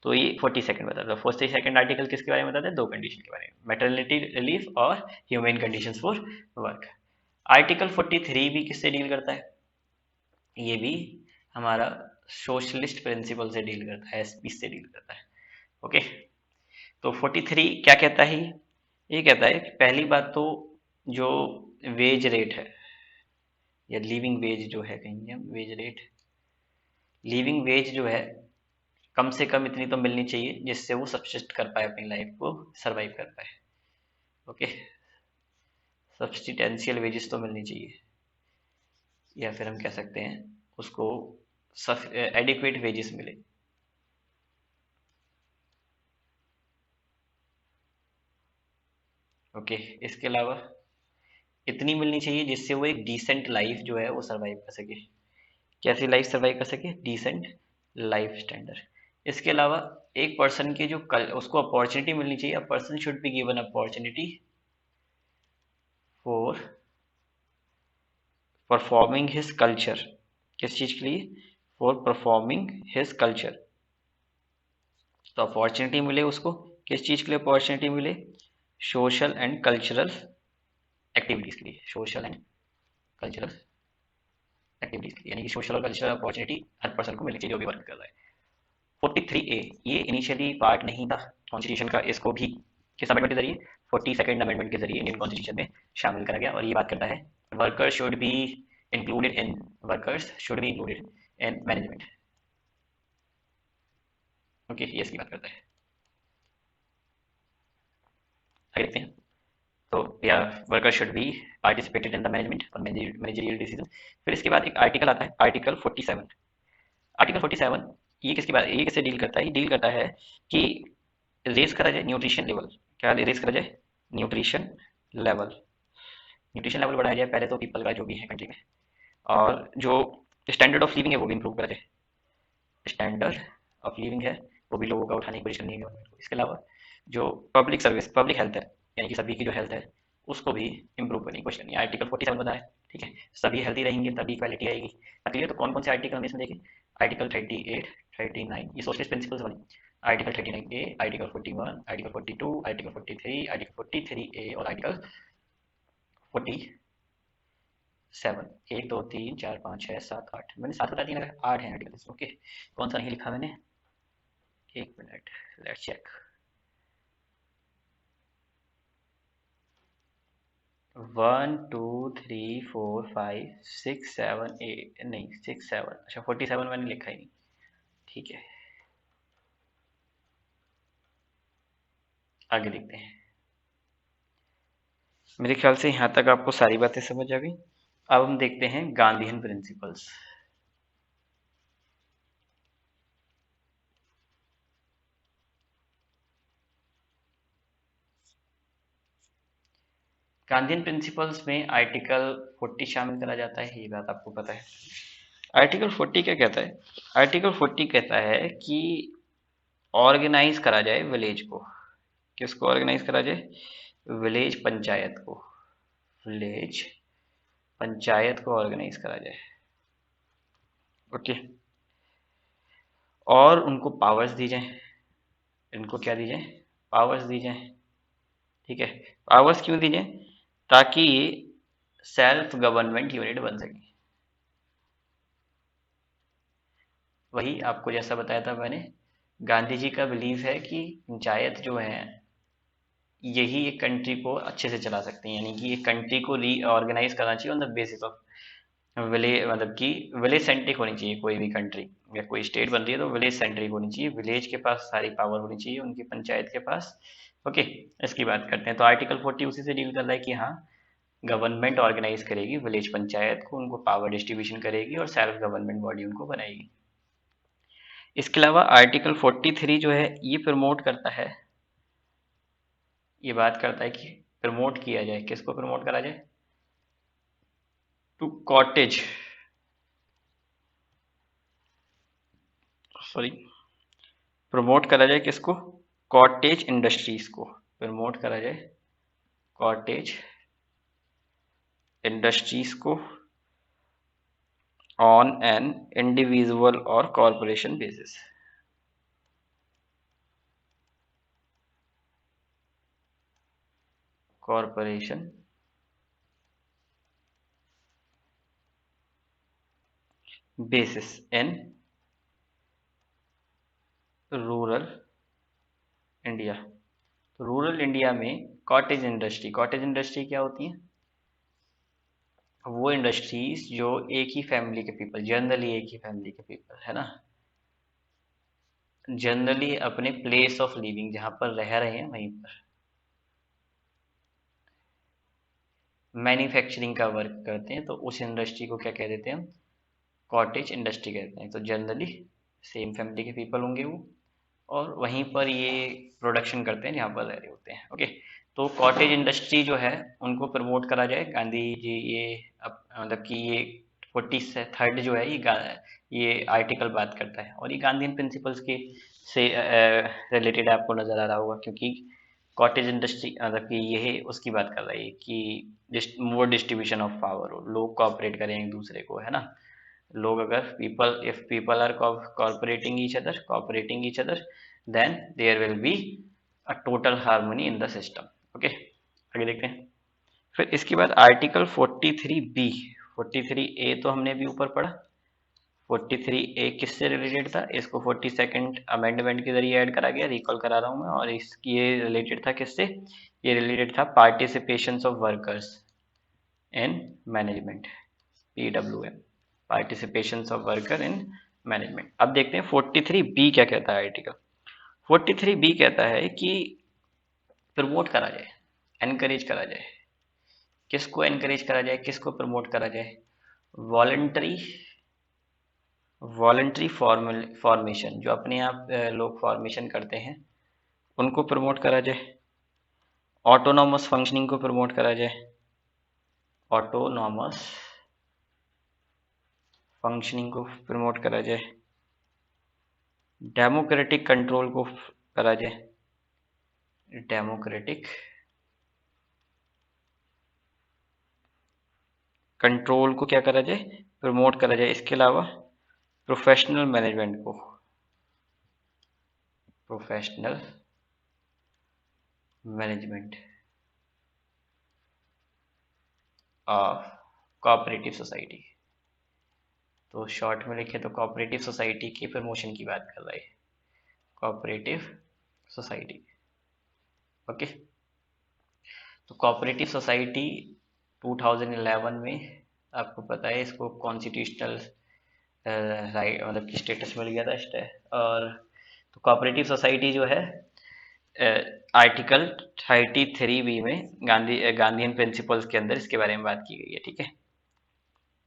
तो ये 40 सेकंड बताता है। 40 सेकंड आर्टिकल किसके बारे में बताता है? दो कंडीशन के बारे में, मैटरनिटी रिलीफ और human conditions for work. Article 43 भी किससे डील करता है? ये भी हमारा सोशलिस्ट प्रिंसिपल से डील करता है, इससे डील करता है, ओके। तो 43 क्या कहता है? ये कहता है कि पहली बात तो जो वेज रेट है या लिविंग वेज जो है, कहेंगे हम वेज रेट, लिविंग वेज जो है कम से कम इतनी तो मिलनी चाहिए जिससे वो सब्सिस्ट कर पाए, अपनी लाइफ को सरवाइव कर पाए, ओके। सब्सटिटेंशियल वेजेस तो मिलनी चाहिए, या फिर हम कह सकते हैं उसको एडिक्वेट वेजेस मिले, ओके। इसके अलावा इतनी मिलनी चाहिए जिससे वो एक डिसेंट लाइफ जो है वो सरवाइव कर सके। कैसी लाइफ सरवाइव कर सके? Decent life standard. इसके अलावा एक पर्सन की जो उसको अपॉर्चुनिटी मिलनी चाहिए, a person should be given opportunity for performing his culture. किस चीज के लिए? For performing his culture. तो अपॉर्चुनिटी मिले उसको, किस चीज के लिए अपॉर्चुनिटी मिले? सोशल एंड कल्चरल एक्टिविटीज के लिए, सोशल एंड कल्चरल एक्टिविटीज के लिए, यानी कि सोशल और कल्चरल अपॉर्चुनिटी हर पर्सन को मिलनी चाहिए जो भी वर्क कर रहा है। 43A ये इनिशियली पार्ट नहीं था कॉन्स्टिट्यूशन का, इसको भी किस अमेंडमेंट के जरिए? 42nd अमेंडमेंट के जरिए इंडियन कॉन्स्टिट्यूशन में शामिल करा गया, और ये बात करता है workers should be included in, workers should be included in management, okay, ये इसकी बात करता है। आगे देखते हैं। तो या worker should be participated in the management और मैनेजरियल डिसीजन। फिर इसके बाद एक आर्टिकल आता है, आर्टिकल 47। आर्टिकल 47 ये किसकी बात, ये किससे डील करता है? ये डील करता है कि रेस करा जाए न्यूट्रिशन लेवल। क्या रेस करा जाए? Nutrition level. न्यूट्रिशन लेवल बढ़ाया जाए पहले तो पीपल का जो भी है कंट्री में, और जो स्टैंडर्ड ऑफ लिविंग है वो भी इंप्रूव करा जाए। स्टैंडर्ड ऑफ लिविंग है वो भी लोगों का उठाने की कोशिश करनी है गवर्नमेंट को। इसके अलावा जो पब्लिक सर्विस, पब्लिक हेल्थ है, यानी कि सभी की जो हेल्थ है उसको भी इंप्रूव करने की कोशिश करनी है। आर्टिकल 47 बता है, ठीक है, सभी हेल्थी रहेंगे तभी इक्वालिटी आएगी। क्लियर? तो कौन कौन से आर्टिकल हम इसमें देखें? आर्टिकल 38, 39 ये सोशलिस्ट प्रिंसिपल्स वाली, article 39A, article 41, article 42, article 43, article 43A और आर्टिकल 47। 1 2 3 4 5 6 7 8, मैंने 7 बता दिया, 8 है आर्टिकल, ओके। कौन सा नहीं लिखा मैंने? एक मिनट, लेट्स चेक। 1 2 3 4 5 6 7 8, नहीं 6 7, अच्छा 47 मैंने लिखा ही नहीं, ठीक है। आगे देखते हैं। मेरे ख्याल से यहाँ तक आपको सारी बातें समझ आ गई। अब हम देखते हैं गांधीयन प्रिंसिपल्स। गांधीयन प्रिंसिपल्स में आर्टिकल 40 शामिल करा जाता है, ये बात आपको पता है। आर्टिकल 40 क्या कहता है? आर्टिकल 40 कहता है कि ऑर्गेनाइज करा जाए विलेज को। किसको ऑर्गेनाइज करा जाए? विलेज पंचायत को। विलेज पंचायत को ऑर्गेनाइज करा जाए। ओके। और उनको पावर्स दी जाए। इनको क्या दी जाए? पावर्स दी जाए। ठीक है। पावर्स क्यों दी जाए? ताकि ये सेल्फ गवर्नमेंट यूनिट बन सके। वही आपको जैसा बताया था मैंने, गांधी जी का बिलीव है कि पंचायत जो है यही एक कंट्री को अच्छे से चला सकते हैं, यानी कि एक कंट्री को रीऑर्गेनाइज करना चाहिए on the basis of village, मतलब कि विलेज सेंट्रिक होनी चाहिए कोई भी कंट्री या कोई स्टेट बन रही है तो विलेज सेंट्रिक होनी चाहिए, विलेज के पास सारी पावर होनी चाहिए उनकी पंचायत के पास। ओके। इसकी बात करते हैं तो आर्टिकल 40 उसी से डील कर रहा है कि हाँ, गवर्नमेंट ऑर्गेनाइज करेगी विलेज पंचायत को, उनको पावर डिस्ट्रीब्यूशन करेगी और सेल्फ गवर्नमेंट बॉडी उनको बनाएगी। इसके अलावा आर्टिकल 43 जो है ये प्रमोट करता है, ये बात करता है कि प्रमोट किया जाए, किसको प्रमोट करा जाए? टू कॉटेज, सॉरी, प्रमोट करा जाए किसको? कॉटेज इंडस्ट्रीज को प्रमोट करा जाए, कॉटेज इंडस्ट्रीज को ऑन एन इंडिविजुअल और corporation basis. Corporation basis in rural India. Rural India में कॉटेज इंडस्ट्री, कॉटेज इंडस्ट्री क्या होती है? वो इंडस्ट्रीज जो एक ही फैमिली के पीपल, जनरली एक ही फैमिली के पीपल है ना, जनरली अपने प्लेस ऑफ लिविंग जहाँ पर रह रहे हैं वहीं पर मैन्युफैक्चरिंग का वर्क करते हैं, तो उस इंडस्ट्री को क्या कह देते हैं हम? कॉटेज इंडस्ट्री कहते हैं। तो जनरली सेम फैमिली के पीपल होंगे वो, और वहीं पर ये प्रोडक्शन करते हैं जहाँ पर रह रहे होते हैं। ओके। तो कॉटेज इंडस्ट्री जो है उनको प्रमोट करा जाए। गांधी जी ये मतलब कि ये 43 जो है ये आर्टिकल बात करता है और ये गांधीयन प्रिंसिपल्स के से रिलेटेड आपको नजर आ रहा होगा, क्योंकि कॉटेज इंडस्ट्री मतलब कि ये उसकी बात कर रही है कि मोर डिस्ट्रीब्यूशन ऑफ पावर हो, लोग कॉपरेट करें एक दूसरे को, है ना। लोग अगर people, if people are cooperating each other then there will be a total harmony in the system। Okay. आगे देखते हैं। फिर इसके बाद आर्टिकल 43 बी, 43 ए तो हमने अभी ऊपर पढ़ा। 43 ए किससे रिलेटेड था? इसको 42nd अमेंडमेंट के जरिए ऐड करा गया, रिकॉल करा रहा हूँ मैं। और इसकी ये रिलेटेड था किससे? ये रिलेटेड था participation of workers in management, PWM, participation of worker in management. अब देखते हैं 43 बी क्या कहता है आर्टिकल। 43 बी कहता है कि प्रमोट करा जाए, एनकरेज करा जाए। किसको एनकरेज करा जाए, किसको प्रमोट करा जाए? वॉलंटरी, वॉलंटरी फॉर्मेशन, जो अपने आप लोग फॉर्मेशन करते हैं उनको प्रमोट करा जाए। ऑटोनॉमस फंक्शनिंग को प्रमोट करा जाए, ऑटोनॉमस फंक्शनिंग को प्रमोट करा जाए। डेमोक्रेटिक कंट्रोल को करा जाए, डेमोक्रेटिक कंट्रोल को क्या करा जाए? प्रमोट करा जाए। इसके अलावा प्रोफेशनल मैनेजमेंट को, professional management of cooperative society. तो शॉर्ट में लिखे तो कोऑपरेटिव सोसाइटी की प्रमोशन की बात कर रहा है, कोऑपरेटिव सोसाइटी। ओके। तो कोऑपरेटिव सोसाइटी 2011 में आपको पता है इसको कॉन्स्टिट्यूशनल राइट मतलब कि स्टेटस मिल गया था और तो कोऑपरेटिव सोसाइटी जो है आर्टिकल 33B में गांधीयन प्रिंसिपल्स के अंदर इसके बारे में बात की गई है। ठीक है,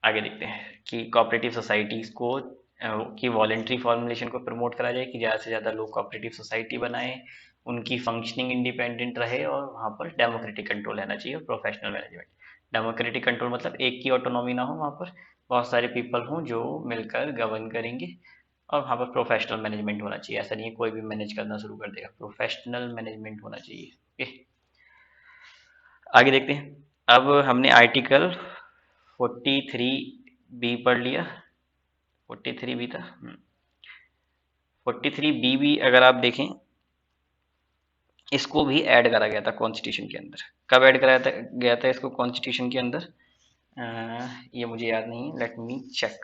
आगे देखते हैं कि कोऑपरेटिव सोसाइटीज को की वॉलेंट्री फॉर्मुलेशन को प्रमोट करा जाए कि ज़्यादा से ज़्यादा लोग कोऑपरेटिव सोसाइटी बनाएं, उनकी फंक्शनिंग इंडिपेंडेंट रहे और वहाँ पर डेमोक्रेटिक कंट्रोल रहना चाहिए और प्रोफेशनल मैनेजमेंट। डेमोक्रेटिक कंट्रोल मतलब एक की ऑटोनॉमी ना हो, वहाँ पर बहुत सारे पीपल हों जो मिलकर गवर्न करेंगे, और वहाँ पर प्रोफेशनल मैनेजमेंट होना चाहिए। ऐसा नहीं है कोई भी मैनेज करना शुरू कर देगा, प्रोफेशनल मैनेजमेंट होना चाहिए। ओके, आगे देखते हैं। अब हमने आर्टिकल 43B पढ़ लिया, 43B था। 43B भी अगर आप देखें, इसको भी ऐड करा गया था कॉन्स्टिट्यूशन के अंदर। कब ऐड कराया था गया था इसको कॉन्स्टिट्यूशन के अंदर? ये मुझे याद नहीं, लेट मी चेक।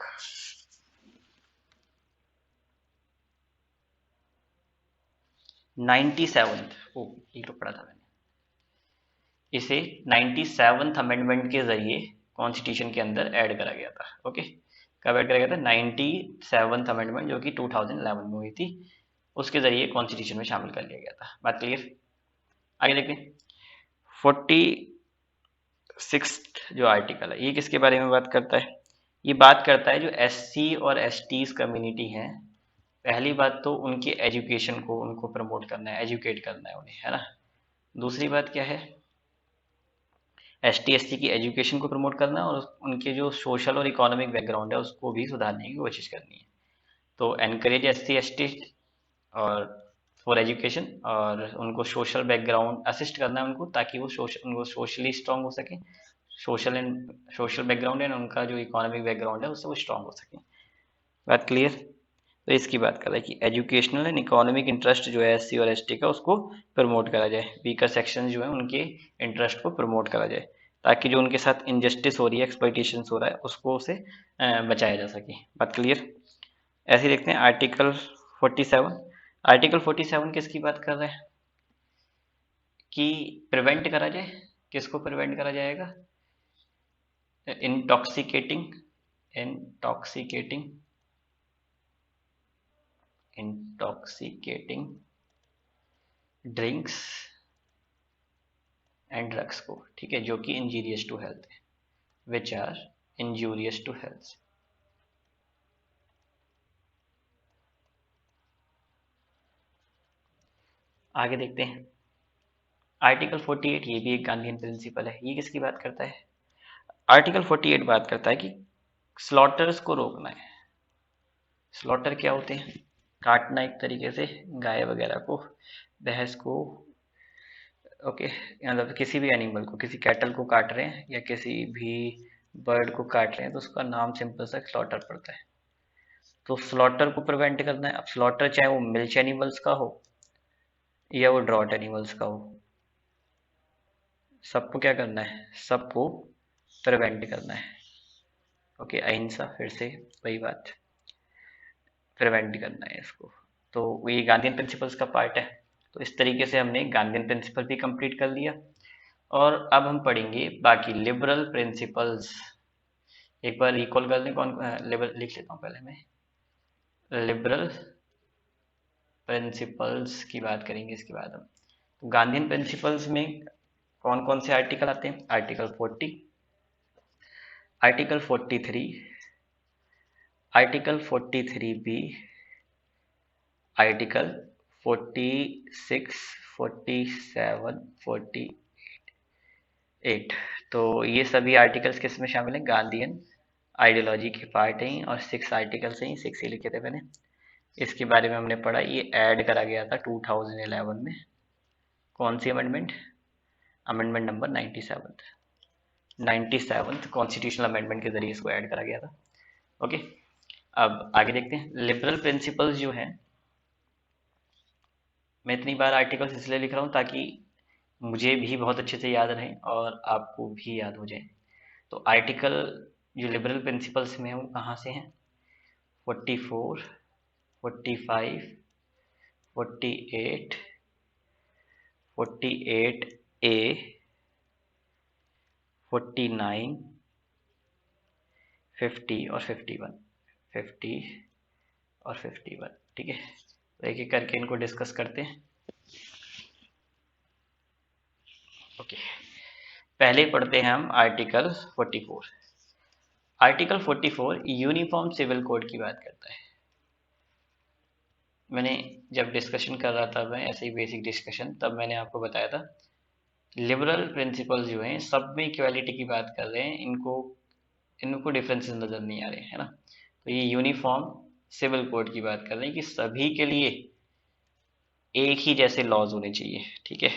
ओ ये तो पढ़ा था मैंने। इसे 97th अमेंडमेंट के जरिए कॉन्स्टिट्यूशन के अंदर ऐड करा गया था। ओके, कब ऐड करा गया था? 97th अमेंडमेंट, जो कि 2011 में हुई थी, उसके जरिए कॉन्स्टिट्यूशन में शामिल कर लिया गया था। बात क्लियर? आगे देखते हैं। 46 जो आर्टिकल है, ये किसके बारे में बात करता है? ये बात करता है जो एससी और एसटीज कम्युनिटी हैं, पहली बात तो उनकी एजुकेशन को उनको प्रमोट करना है, एजुकेट करना है उन्हें, है ना। दूसरी बात क्या है? एसटी एससी की एजुकेशन को प्रमोट करना है, और उनके जो सोशल और इकोनॉमिक बैकग्राउंड है उसको भी सुधारने की कोशिश करनी है। तो एनकरेज एससी एसटी और फॉर एजुकेशन, और उनको सोशल बैकग्राउंड असिस्ट करना है उनको, ताकि वो उनको सोशली स्ट्रांग हो सके। सोशल बैकग्राउंड है, उनका जो इकोनॉमिक बैकग्राउंड है उससे वो स्ट्रांग हो सके। बात क्लियर? तो इसकी बात कर रहा है कि एजुकेशनल एंड इकोनॉमिक इंटरेस्ट जो है एससी और एसटी का, उसको प्रमोट करा जाए। वीकर सेक्शन जो है उनके इंटरेस्ट को प्रमोट करा जाए, ताकि जो उनके साथ इनजस्टिस हो रही है, एक्सप्लॉइटेशन हो रहा है, उसको उसे बचाया जा सके। बात क्लियर? ऐसे देखते हैं आर्टिकल 47। आर्टिकल 47 किसकी बात कर रहा है? कि प्रिवेंट करा जाए। किसको प्रिवेंट करा जाएगा? Intoxicating intoxicating intoxicating drinks and drugs को, ठीक है, जो कि इंजीरियस टू हेल्थ है, which are injurious to health. आगे देखते हैं आर्टिकल 48। ये भी एक गांधीयन प्रिंसिपल है। ये किसकी बात करता है? आर्टिकल 48 बात करता है कि स्लॉटर्स को रोकना है। स्लॉटर क्या होते हैं? काटना, एक तरीके से गाय वगैरह को, भैंस को। ओके, मतलब किसी भी एनिमल को, किसी कैटल को काट रहे हैं या किसी भी बर्ड को काट रहे हैं, तो उसका नाम सिंपल सा स्लॉटर पड़ता है। तो स्लॉटर को प्रिवेंट करना है। अब स्लॉटर चाहे वो मिल्च एनिमल्स का हो या वो ड्रॉट एनिमल्स का हो, सबको क्या करना है? सबको प्रिवेंट करना है। ओके, अहिंसा, फिर से वही बात, प्रिवेंट करना है इसको। तो ये गांधीयन प्रिंसिपल्स का पार्ट है। तो इस तरीके से हमने गांधीयन प्रिंसिपल भी कंप्लीट कर लिया, और अब हम पढ़ेंगे बाकी लिबरल प्रिंसिपल्स। एक बार रिकॉल कर लें, कौन लिबरल लिख लेता हूँ पहले मैं। लिबरल प्रिंसिपल्स की बात करेंगे इसके बाद हम। तो गांधीयन प्रिंसिपल्स में कौन कौन से आर्टिकल आते हैं? Article 40, article 43, article 43B, article 46, 47, 48। तो ये सभी आर्टिकल्स किस में शामिल हैं? गांधीयन आइडियोलॉजी के पार्ट हैं, और 6 आर्टिकल्स हैं, 6 ही लिखे थे मैंने। इसके बारे में हमने पढ़ा, ये ऐड करा गया था 2011 में। कौन सी amendment? Amendment number 97th constitutional amendment के जरिए इसको ऐड करा गया था। ओके, अब आगे देखते हैं। लिबरल प्रिंसिपल्स जो हैं, मैं इतनी बार आर्टिकल्स इसलिए लिख रहा हूँ ताकि मुझे भी बहुत अच्छे से याद रहें और आपको भी याद हो जाए। तो आर्टिकल जो लिबरल प्रिंसिपल्स में है वो कहाँ से हैं? 44, 45, 48, 48A, 49, 50 और 51, 50 और 51। ठीक है, तो एक एक करके इनको डिस्कस करते हैं। ओके, पहले पढ़ते हैं हम article 44। Article 44 uniform civil code की बात करता है। मैंने जब डिस्कशन कर रहा था, मैं ऐसे ही बेसिक डिस्कशन, तब मैंने आपको बताया था लिबरल प्रिंसिपल्स जो हैं सब में इक्वालिटी की बात कर रहे हैं, इनको डिफरेंसेस नज़र नहीं आ रहे है ना। तो ये यूनिफॉर्म सिविल कोड की बात कर रहे हैं कि सभी के लिए एक ही जैसे लॉज होने चाहिए, ठीक है।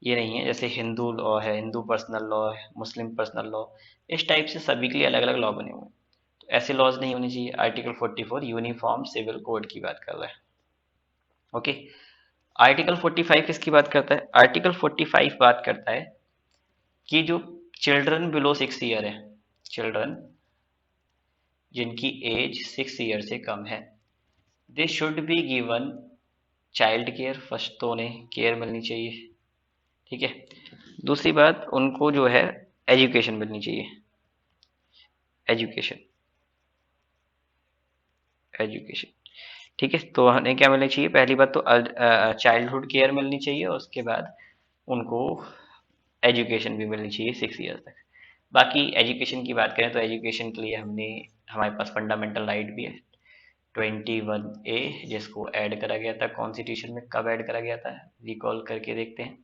ये नहीं है जैसे हिंदू लॉ है, हिंदू पर्सनल लॉ है, मुस्लिम पर्सनल लॉ, इस टाइप से सभी के लिए अलग अलग लॉ बने हुए हैं, तो ऐसे लॉज नहीं होने चाहिए। आर्टिकल 44 यूनिफॉर्म सिविल कोड की बात कर रहा है। ओके, आर्टिकल 45 किसकी बात करता है? आर्टिकल 45 बात करता है कि जो चिल्ड्रन बिलो 6 ईयर है, चिल्ड्रन जिनकी एज 6 ईयर से कम है, दे should be given child care. First तो उन्हें केयर मिलनी चाहिए, ठीक है। दूसरी बात, उनको जो है एजुकेशन मिलनी चाहिए, एजुकेशन, एजुकेशन, ठीक है। तो हमें क्या मिलनी चाहिए? पहली बात तो चाइल्डहुड केयर मिलनी चाहिए, और उसके बाद उनको एजुकेशन भी मिलनी चाहिए 6 ईयर तक। बाकी एजुकेशन की बात करें तो एजुकेशन के लिए हमारे पास फंडामेंटल राइट भी है 21A, जिसको ऐड करा गया था कॉन्स्टिट्यूशन में। कब ऐड करा गया था, रिकॉल करके देखते हैं।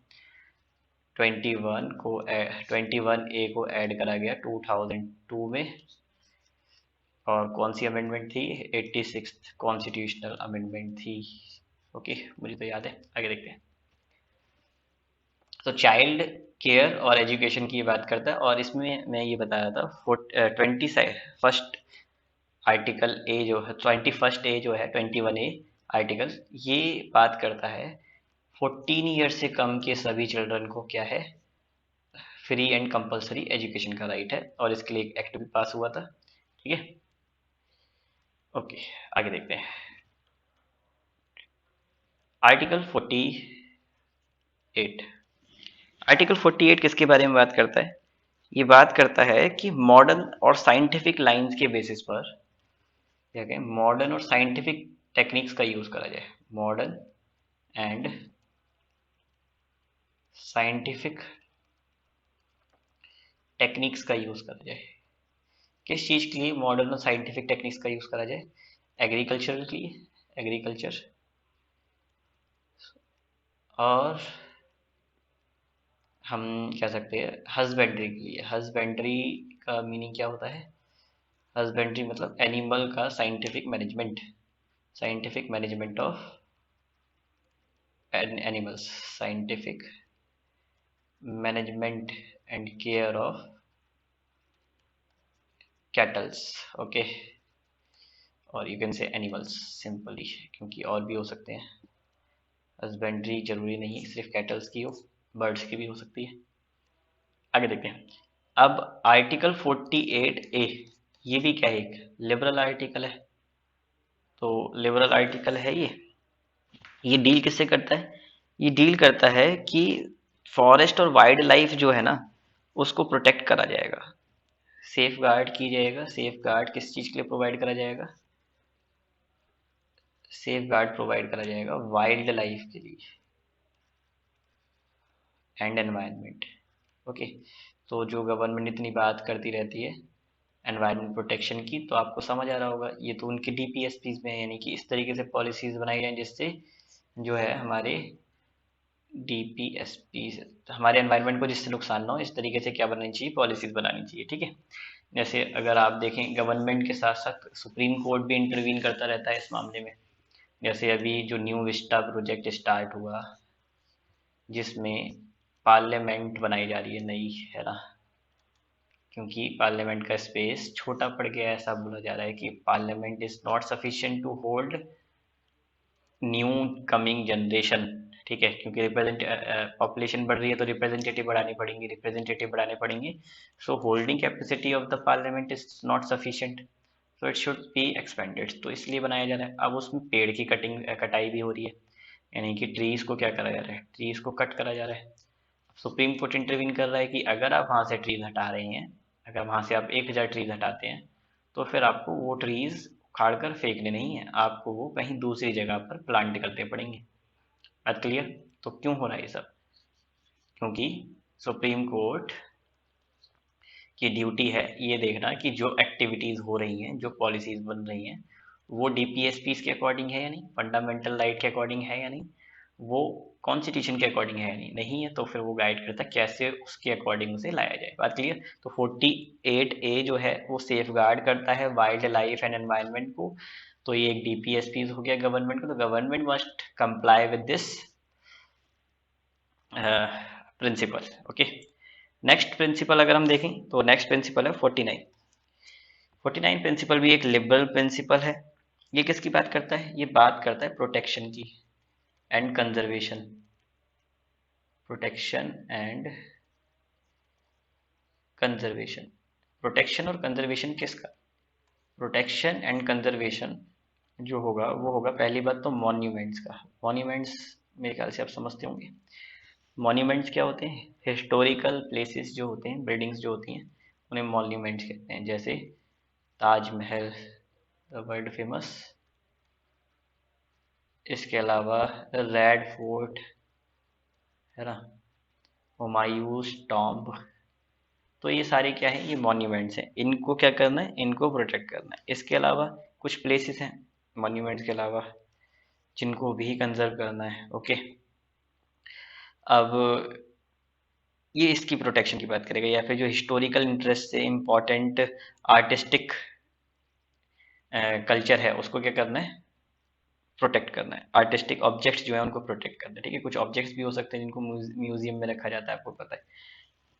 21A को ऐड करा गया 2002 में, और कौन सी अमेंडमेंट थी? 86th कॉन्स्टिट्यूशनल अमेंडमेंट थी। ओके, मुझे तो याद है, आगे देखते हैं। तो चाइल्ड केयर और एजुकेशन की बात करता है, और इसमें मैं ये बताया था 21st आर्टिकल ए जो है, 21st A जो है, 21A आर्टिकल, ये बात करता है 14 ईयर से कम के सभी चिल्ड्रन को क्या है, फ्री एंड कंपलसरी एजुकेशन का राइट है, और इसके लिए एक एक्ट भी पास हुआ था, ठीक है। ओके, आगे देखते हैं। आर्टिकल 48, आर्टिकल 48 किसके बारे में बात करता है? ये बात करता है कि मॉडर्न और साइंटिफिक लाइंस के बेसिस पर क्या कहें, मॉडर्न और साइंटिफिक टेक्निक्स का यूज करा जाए, मॉडर्न एंड साइंटिफिक टेक्निक्स का यूज करा जाए। किस चीज के लिए मॉडर्न और साइंटिफिक टेक्निक्स का यूज करा जाए? एग्रीकल्चर के लिए, एग्रीकल्चर, और हम कह सकते हैं हस्बेंड्री के लिए। हस्बेंड्री का मीनिंग क्या होता है? हस्बेंड्री मतलब एनिमल का scientific management, scientific management of animals, scientific management and care of cattles, okay, और you can say animals simply, क्योंकि और भी हो सकते हैं। हस्बेंड्री जरूरी नहीं सिर्फ कैटल्स की हो, बर्ड्स की भी हो सकती है। आगे देखते हैं। अब आर्टिकल 48A, ये भी क्या है, एक लिबरल आर्टिकल है। तो लिबरल आर्टिकल है ये डील किससे करता है? ये डील करता है कि फॉरेस्ट और वाइल्ड लाइफ जो है ना, उसको प्रोटेक्ट करा जाएगा, सेफ गार्ड की जाएगा। सेफ गार्ड किस चीज़ के लिए प्रोवाइड करा जाएगा? सेफ गार्ड प्रोवाइड करा जाएगा वाइल्ड लाइफ के लिए एंड एनवायरनमेंट, ओके। तो जो गवर्नमेंट इतनी बात करती रहती है एनवायरनमेंट प्रोटेक्शन की, तो आपको समझ आ रहा होगा, ये तो उनकी DPSPs में है, यानी कि इस तरीके से पॉलिसीज बनाई जाए जिससे जो है हमारे DPSPs हमारे एनवायरनमेंट को जिससे नुकसान ना हो, इस तरीके से क्या बनानी चाहिए, पॉलिसीज बनानी चाहिए, ठीक है। जैसे अगर आप देखें, गवर्नमेंट के साथ साथ सुप्रीम कोर्ट भी इंटरवीन करता रहता है इस मामले में। जैसे अभी जो न्यू विस्टा प्रोजेक्ट स्टार्ट हुआ, जिसमें पार्लियामेंट बनाई जा रही है नई, है ना, क्योंकि पार्लियामेंट का स्पेस छोटा पड़ गया है। ऐसा बोला जा रहा है कि parliament is not sufficient to hold new coming generation, ठीक है, क्योंकि रिप्रेजेंट पॉपुलेशन बढ़ रही है तो रिप्रेजेंटेटिव बढ़ाने पड़ेंगे, रिप्रेजेंटेटिव बढ़ाने पड़ेंगे। So holding capacity of the parliament is not sufficient, so it should be expanded. तो इसलिए बनाया जा रहा है। अब उसमें पेड़ की कटाई भी हो रही है, यानी कि ट्रीज को क्या करा जा रहा है, ट्रीज को कट करा जा रहा है। सुप्रीम कोर्ट इंटरवीन कर रहा है कि अगर आप वहाँ से ट्रीज हटा रहे हैं, अगर वहाँ से आप 1000 ट्रीज हटाते हैं, तो फिर आपको वो ट्रीज उखाड़ कर फेंकने नहीं है, आपको वो कहीं दूसरी जगह पर प्लांट करने पड़ेंगे। बात क्लियर? तो क्यों हो रहा है ये सब? क्योंकि सुप्रीम कोर्ट की ड्यूटी है ये देखना कि जो एक्टिविटीज़ हो रही हैं, जो पॉलिसीज़ बन रही हैं, वो डीपीएसपीस के अकॉर्डिंग है या नहीं, फंडामेंटल राइट के अकॉर्डिंग है या नहीं, वो कॉन्स्टिट्यूशन के अकॉर्डिंग है या नहीं, नहीं है तो फिर वो गाइड करता है कैसे उसके अकॉर्डिंग से लाया जाए। बात क्लियर। तो 48A जो है वो सेफ गार्ड करता है वाइल्ड लाइफ एंड एनवायरनमेंट को। तो ये एक डीपीएसपीज हो गया गवर्नमेंट को, तो government must comply with this principle. Okay, next principle अगर हम देखें तो नेक्स्ट प्रिंसिपल है 49। 49 प्रिंसिपल भी एक लिबरल प्रिंसिपल है। ये किसकी बात करता है? ये बात करता है प्रोटेक्शन की and conservation. Protection and conservation. Protection और कंजर्वेशन किसका? प्रोटेक्शन एंड कंजर्वेशन जो होगा वो होगा पहली बात तो मॉन्यूमेंट्स का। मॉन्यूमेंट्स मेरे ख्याल से आप समझते होंगे। मॉन्यूमेंट्स क्या होते हैं? हिस्टोरिकल प्लेसेस जो होते हैं, बिल्डिंग्स जो होती हैं, उन्हें मॉन्यूमेंट्स कहते हैं। जैसे ताजमहल, द वर्ल्ड फेमस। इसके अलावा रेड फोर्ट है ना, हुमायूंस टॉम्ब। तो ये सारे क्या है? ये मॉन्यूमेंट्स हैं। इनको क्या करना है? इनको प्रोटेक्ट करना है। इसके अलावा कुछ प्लेसेस हैं मॉन्यूमेंट्स के अलावा जिनको भी कंजर्व करना है। ओके, अब ये इसकी प्रोटेक्शन की बात करेगा, या फिर जो हिस्टोरिकल इंटरेस्ट से इम्पोर्टेंट आर्टिस्टिक कल्चर है उसको क्या करना है? प्रोटेक्ट करना है। आर्टिस्टिक ऑब्जेक्ट्स जो है उनको प्रोटेक्ट करना है। ठीक है, कुछ ऑब्जेक्ट्स भी हो सकते हैं जिनको म्यूजियम में रखा जाता है, आपको पता है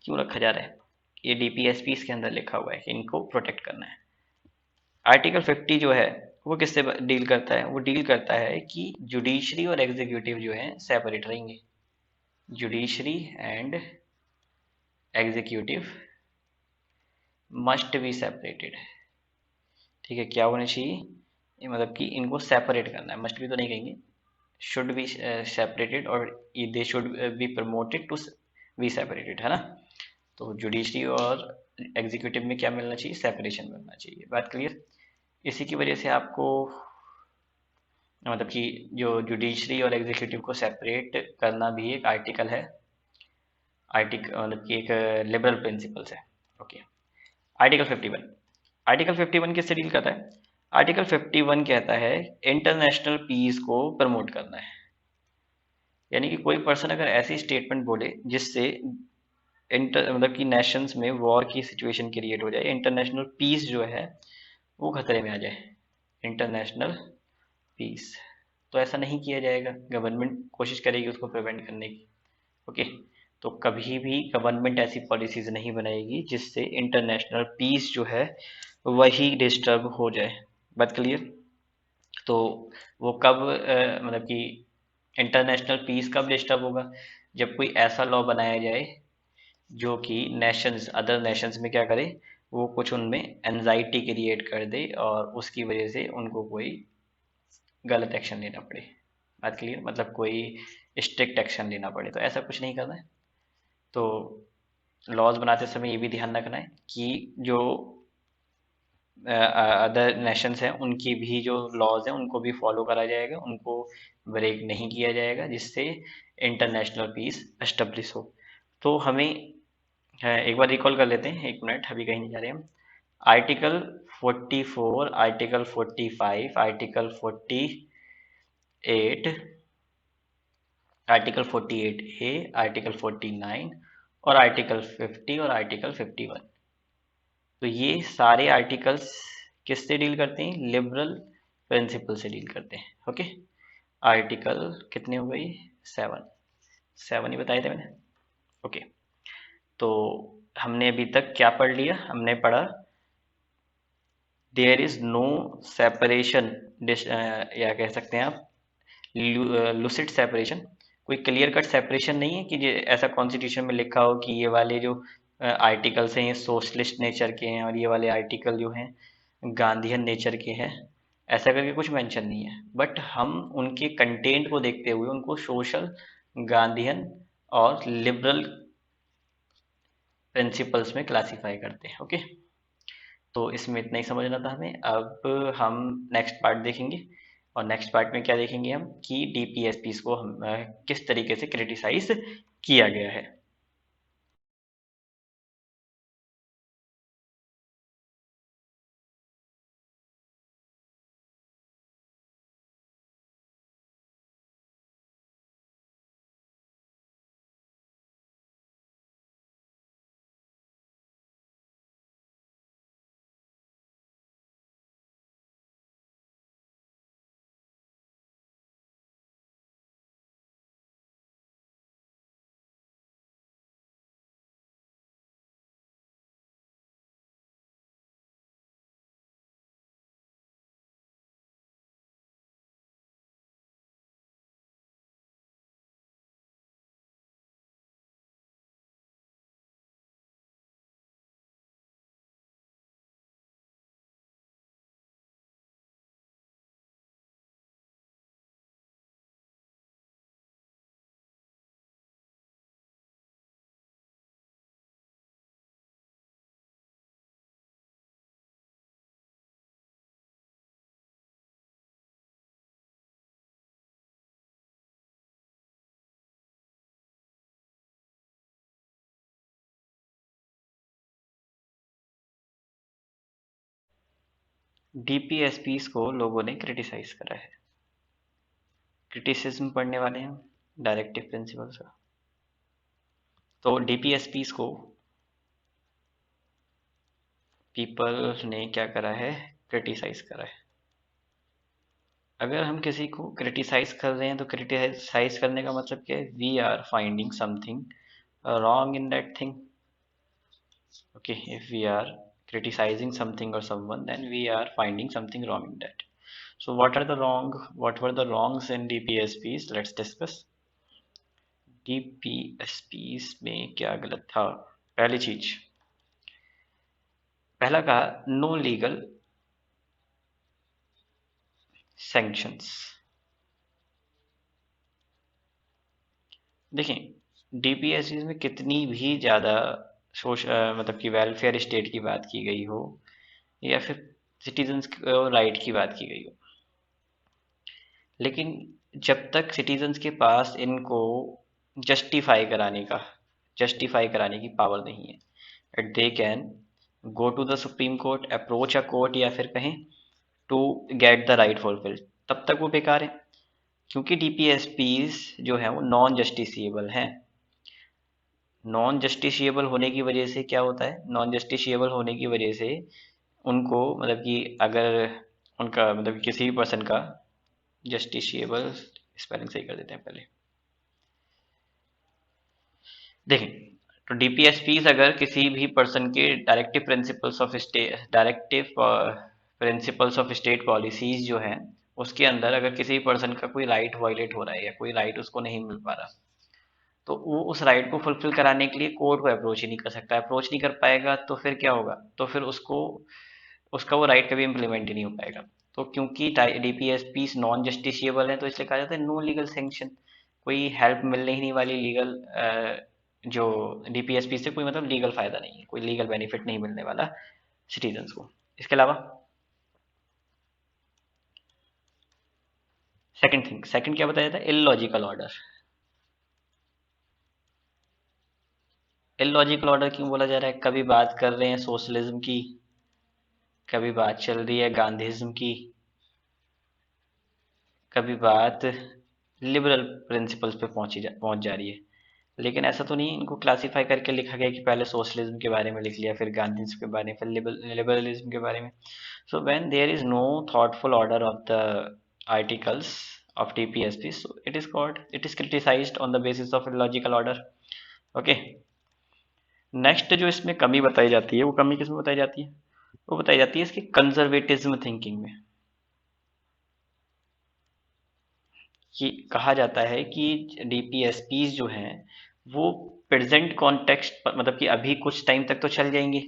क्यों रखा जा रहा है? ये डीपीएसपी इसके अंदर लिखा हुआ है कि इनको प्रोटेक्ट करना है। आर्टिकल 50 जो है वो किससे डील करता है? वो डील करता है कि जुडिशरी और एग्जीक्यूटिव जो है सेपरेट रहेंगे। Judiciary and executive must be separated. ठीक है, क्या होना चाहिए? ये मतलब कि इनको सेपरेट करना है। मस्ट भी तो नहीं कहेंगे, शुड बी सेपरेटेड, और they should be promoted to be separated, है ना। तो जुडिशरी और एग्जीक्यूटिव में क्या मिलना चाहिए? सेपरेशन मिलना चाहिए। बात क्लियर। इसी की वजह से आपको मतलब कि जो जुडिशरी और एग्जीक्यूटिव को सेपरेट करना भी एक आर्टिकल है, आर्टिकल मतलब कि एक लिबरल प्रिंसिपल्स है। Okay, article 51। आर्टिकल 51 किससे डील करता है? आर्टिकल 51 कहता है इंटरनेशनल पीस को प्रमोट करना है। यानी कि कोई पर्सन अगर ऐसी स्टेटमेंट बोले जिससे इंटर मतलब कि नेशंस में वॉर की सिचुएशन क्रिएट हो जाए, इंटरनेशनल पीस जो है वो खतरे में आ जाए, इंटरनेशनल पीस, तो ऐसा नहीं किया जाएगा। गवर्नमेंट कोशिश करेगी उसको प्रिवेंट करने की। ओके, तो कभी भी गवर्नमेंट ऐसी पॉलिसीज नहीं बनाएगी जिससे इंटरनेशनल पीस जो है वही डिस्टर्ब हो जाए। बात क्लियर। तो वो कब मतलब कि इंटरनेशनल पीस कब डिस्टर्ब होगा? जब कोई ऐसा लॉ बनाया जाए जो कि नेशंस, अदर नेशंस में क्या करे, वो कुछ उनमें एनजाइटी क्रिएट कर दे और उसकी वजह से उनको कोई गलत एक्शन लेना पड़े। बात क्लियर, मतलब कोई स्ट्रिक्ट एक्शन लेना पड़े, तो ऐसा कुछ नहीं करना है। तो लॉज बनाते समय ये भी ध्यान रखना है कि जो अदर नेशंस हैं उनकी भी जो लॉज हैं उनको भी फॉलो करा जाएगा, उनको ब्रेक नहीं किया जाएगा, जिससे इंटरनेशनल पीस एस्टेब्लिश हो। तो हमें एक बार रिकॉल कर लेते हैं, एक मिनट, अभी कहीं नहीं जा रहे हम। Article 44, article 45, article 48, article 48A, article 49 और आर्टिकल 50 और आर्टिकल 51। तो ये सारे आर्टिकल्स किससे डील करते हैं? लिबरल प्रिंसिपल से डील करते हैं। ओके, आर्टिकल कितने हो गई? 7, 7 ही बताए थे मैंने। ओके, तो हमने अभी तक क्या पढ़ लिया? हमने पढ़ा देयर इज नो सेपरेशन, या कह सकते हैं आप लुसिड सेपरेशन। कोई क्लियर कट सेपरेशन नहीं है कि ऐसा कॉन्स्टिट्यूशन में लिखा हो कि ये वाले जो आर्टिकल्स हैं ये सोशलिस्ट नेचर के हैं और ये वाले आर्टिकल जो हैं गांधीयन नेचर के हैं, ऐसा करके कुछ मेंशन नहीं है। बट हम उनके कंटेंट को देखते हुए उनको सोशल, गांधीयन और लिबरल प्रिंसिपल्स में क्लासीफाई करते हैं। ओके, तो इसमें इतना ही समझना था हमें। अब हम नेक्स्ट पार्ट देखेंगे, और नेक्स्ट पार्ट में क्या देखेंगे हम कि डीपीएसपीस को हम किस तरीके से क्रिटिसाइज किया गया है। डीपीएसपीस को लोगों ने क्रिटिसाइज करा है। क्रिटिसिज्म पढ़ने वाले हैं डायरेक्टिव प्रिंसिपल्स का। तो डीपीएसपीस को पीपल ने क्या करा है, क्रिटिसाइज करा है। अगर हम किसी को क्रिटिसाइज कर रहे हैं तो क्रिटिसाइज करने का मतलब क्या है, we are finding something wrong in that thing. Okay, if we are criticizing something or someone, then we are finding something wrong in that. So what were the wrongs in DPSPs? Let's discuss. DPSPs में क्या गलत था? पहली चीज, पहला कहा no legal sanctions. देखें DPSP में कितनी भी ज़्यादा मतलब कि वेलफेयर स्टेट की बात की गई हो या फिर सिटीजन्स राइट की बात की गई हो, लेकिन जब तक सिटीजन्स के पास इनको जस्टिफाई कराने की पावर नहीं है, at they can go to the supreme court, approach a court, या फिर कहें to get the right fulfil, तब तक वो बेकार है। क्योंकि डीपीएसपीज जो है वो नॉन जस्टिसिएबल हैं। नॉन जस्टिसिएबल होने की वजह से क्या होता है, नॉन जस्टिसिएबल होने की वजह से उनको मतलब कि अगर उनका मतलब किसी भी पर्सन का जस्टिसिएबल स्पेलिंग सही कर देते हैं पहले। देखें तो डीपीएसपीज अगर किसी भी पर्सन के directive principles of state policies जो हैं उसके अंदर अगर किसी पर्सन का कोई राइट वायलेट हो रहा है या कोई राइट उसको नहीं मिल पा रहा, तो वो उस राइट को फुलफिल कराने के लिए कोर्ट को अप्रोच ही नहीं कर सकता। अप्रोच नहीं कर पाएगा तो फिर क्या होगा, तो फिर उसको उसका वो राइट कभी इम्प्लीमेंट ही नहीं हो पाएगा। तो क्योंकि डीपीएसपी नॉन जस्टिसिएबल है तो इसलिए कहा जाता है नो लीगल सैंक्शन, कोई हेल्प मिलने ही नहीं वाली लीगल, जो डीपीएसपी से कोई मतलब लीगल फायदा नहीं है, कोई लीगल बेनिफिट नहीं मिलने वाला सिटीजन्स को। इसके अलावा सेकंड क्या बताया था, इलॉजिकल ऑर्डर। इलॉजिकल ऑर्डर क्यों बोला जा रहा है, कभी बात कर रहे हैं सोशलिज्म की, कभी बात चल रही है गांधीज्म की, कभी बात लिबरल प्रिंसिपल्स पे पहुंच जा रही है। लेकिन ऐसा तो नहीं है, इनको क्लासिफाई करके लिखा गया कि पहले सोशलिज्म के बारे में लिख लिया, फिर गांधीज्म के बारे में, फिर लिबरलिज्म के बारे में। So when there is no thoughtful order of the articles of TPSP, so it is criticised on the basis of logical order. Okay, next जो इसमें कमी बताई जाती है, वो कमी किसमें बताई जाती है, वो बताई जाती है इसकी कंजर्वेटिज्म थिंकिंग में। कि कहा जाता है कि डीपीएसपीज जो हैं वो प्रेजेंट कॉन्टेक्स्ट मतलब कि अभी कुछ टाइम तक तो चल जाएंगे,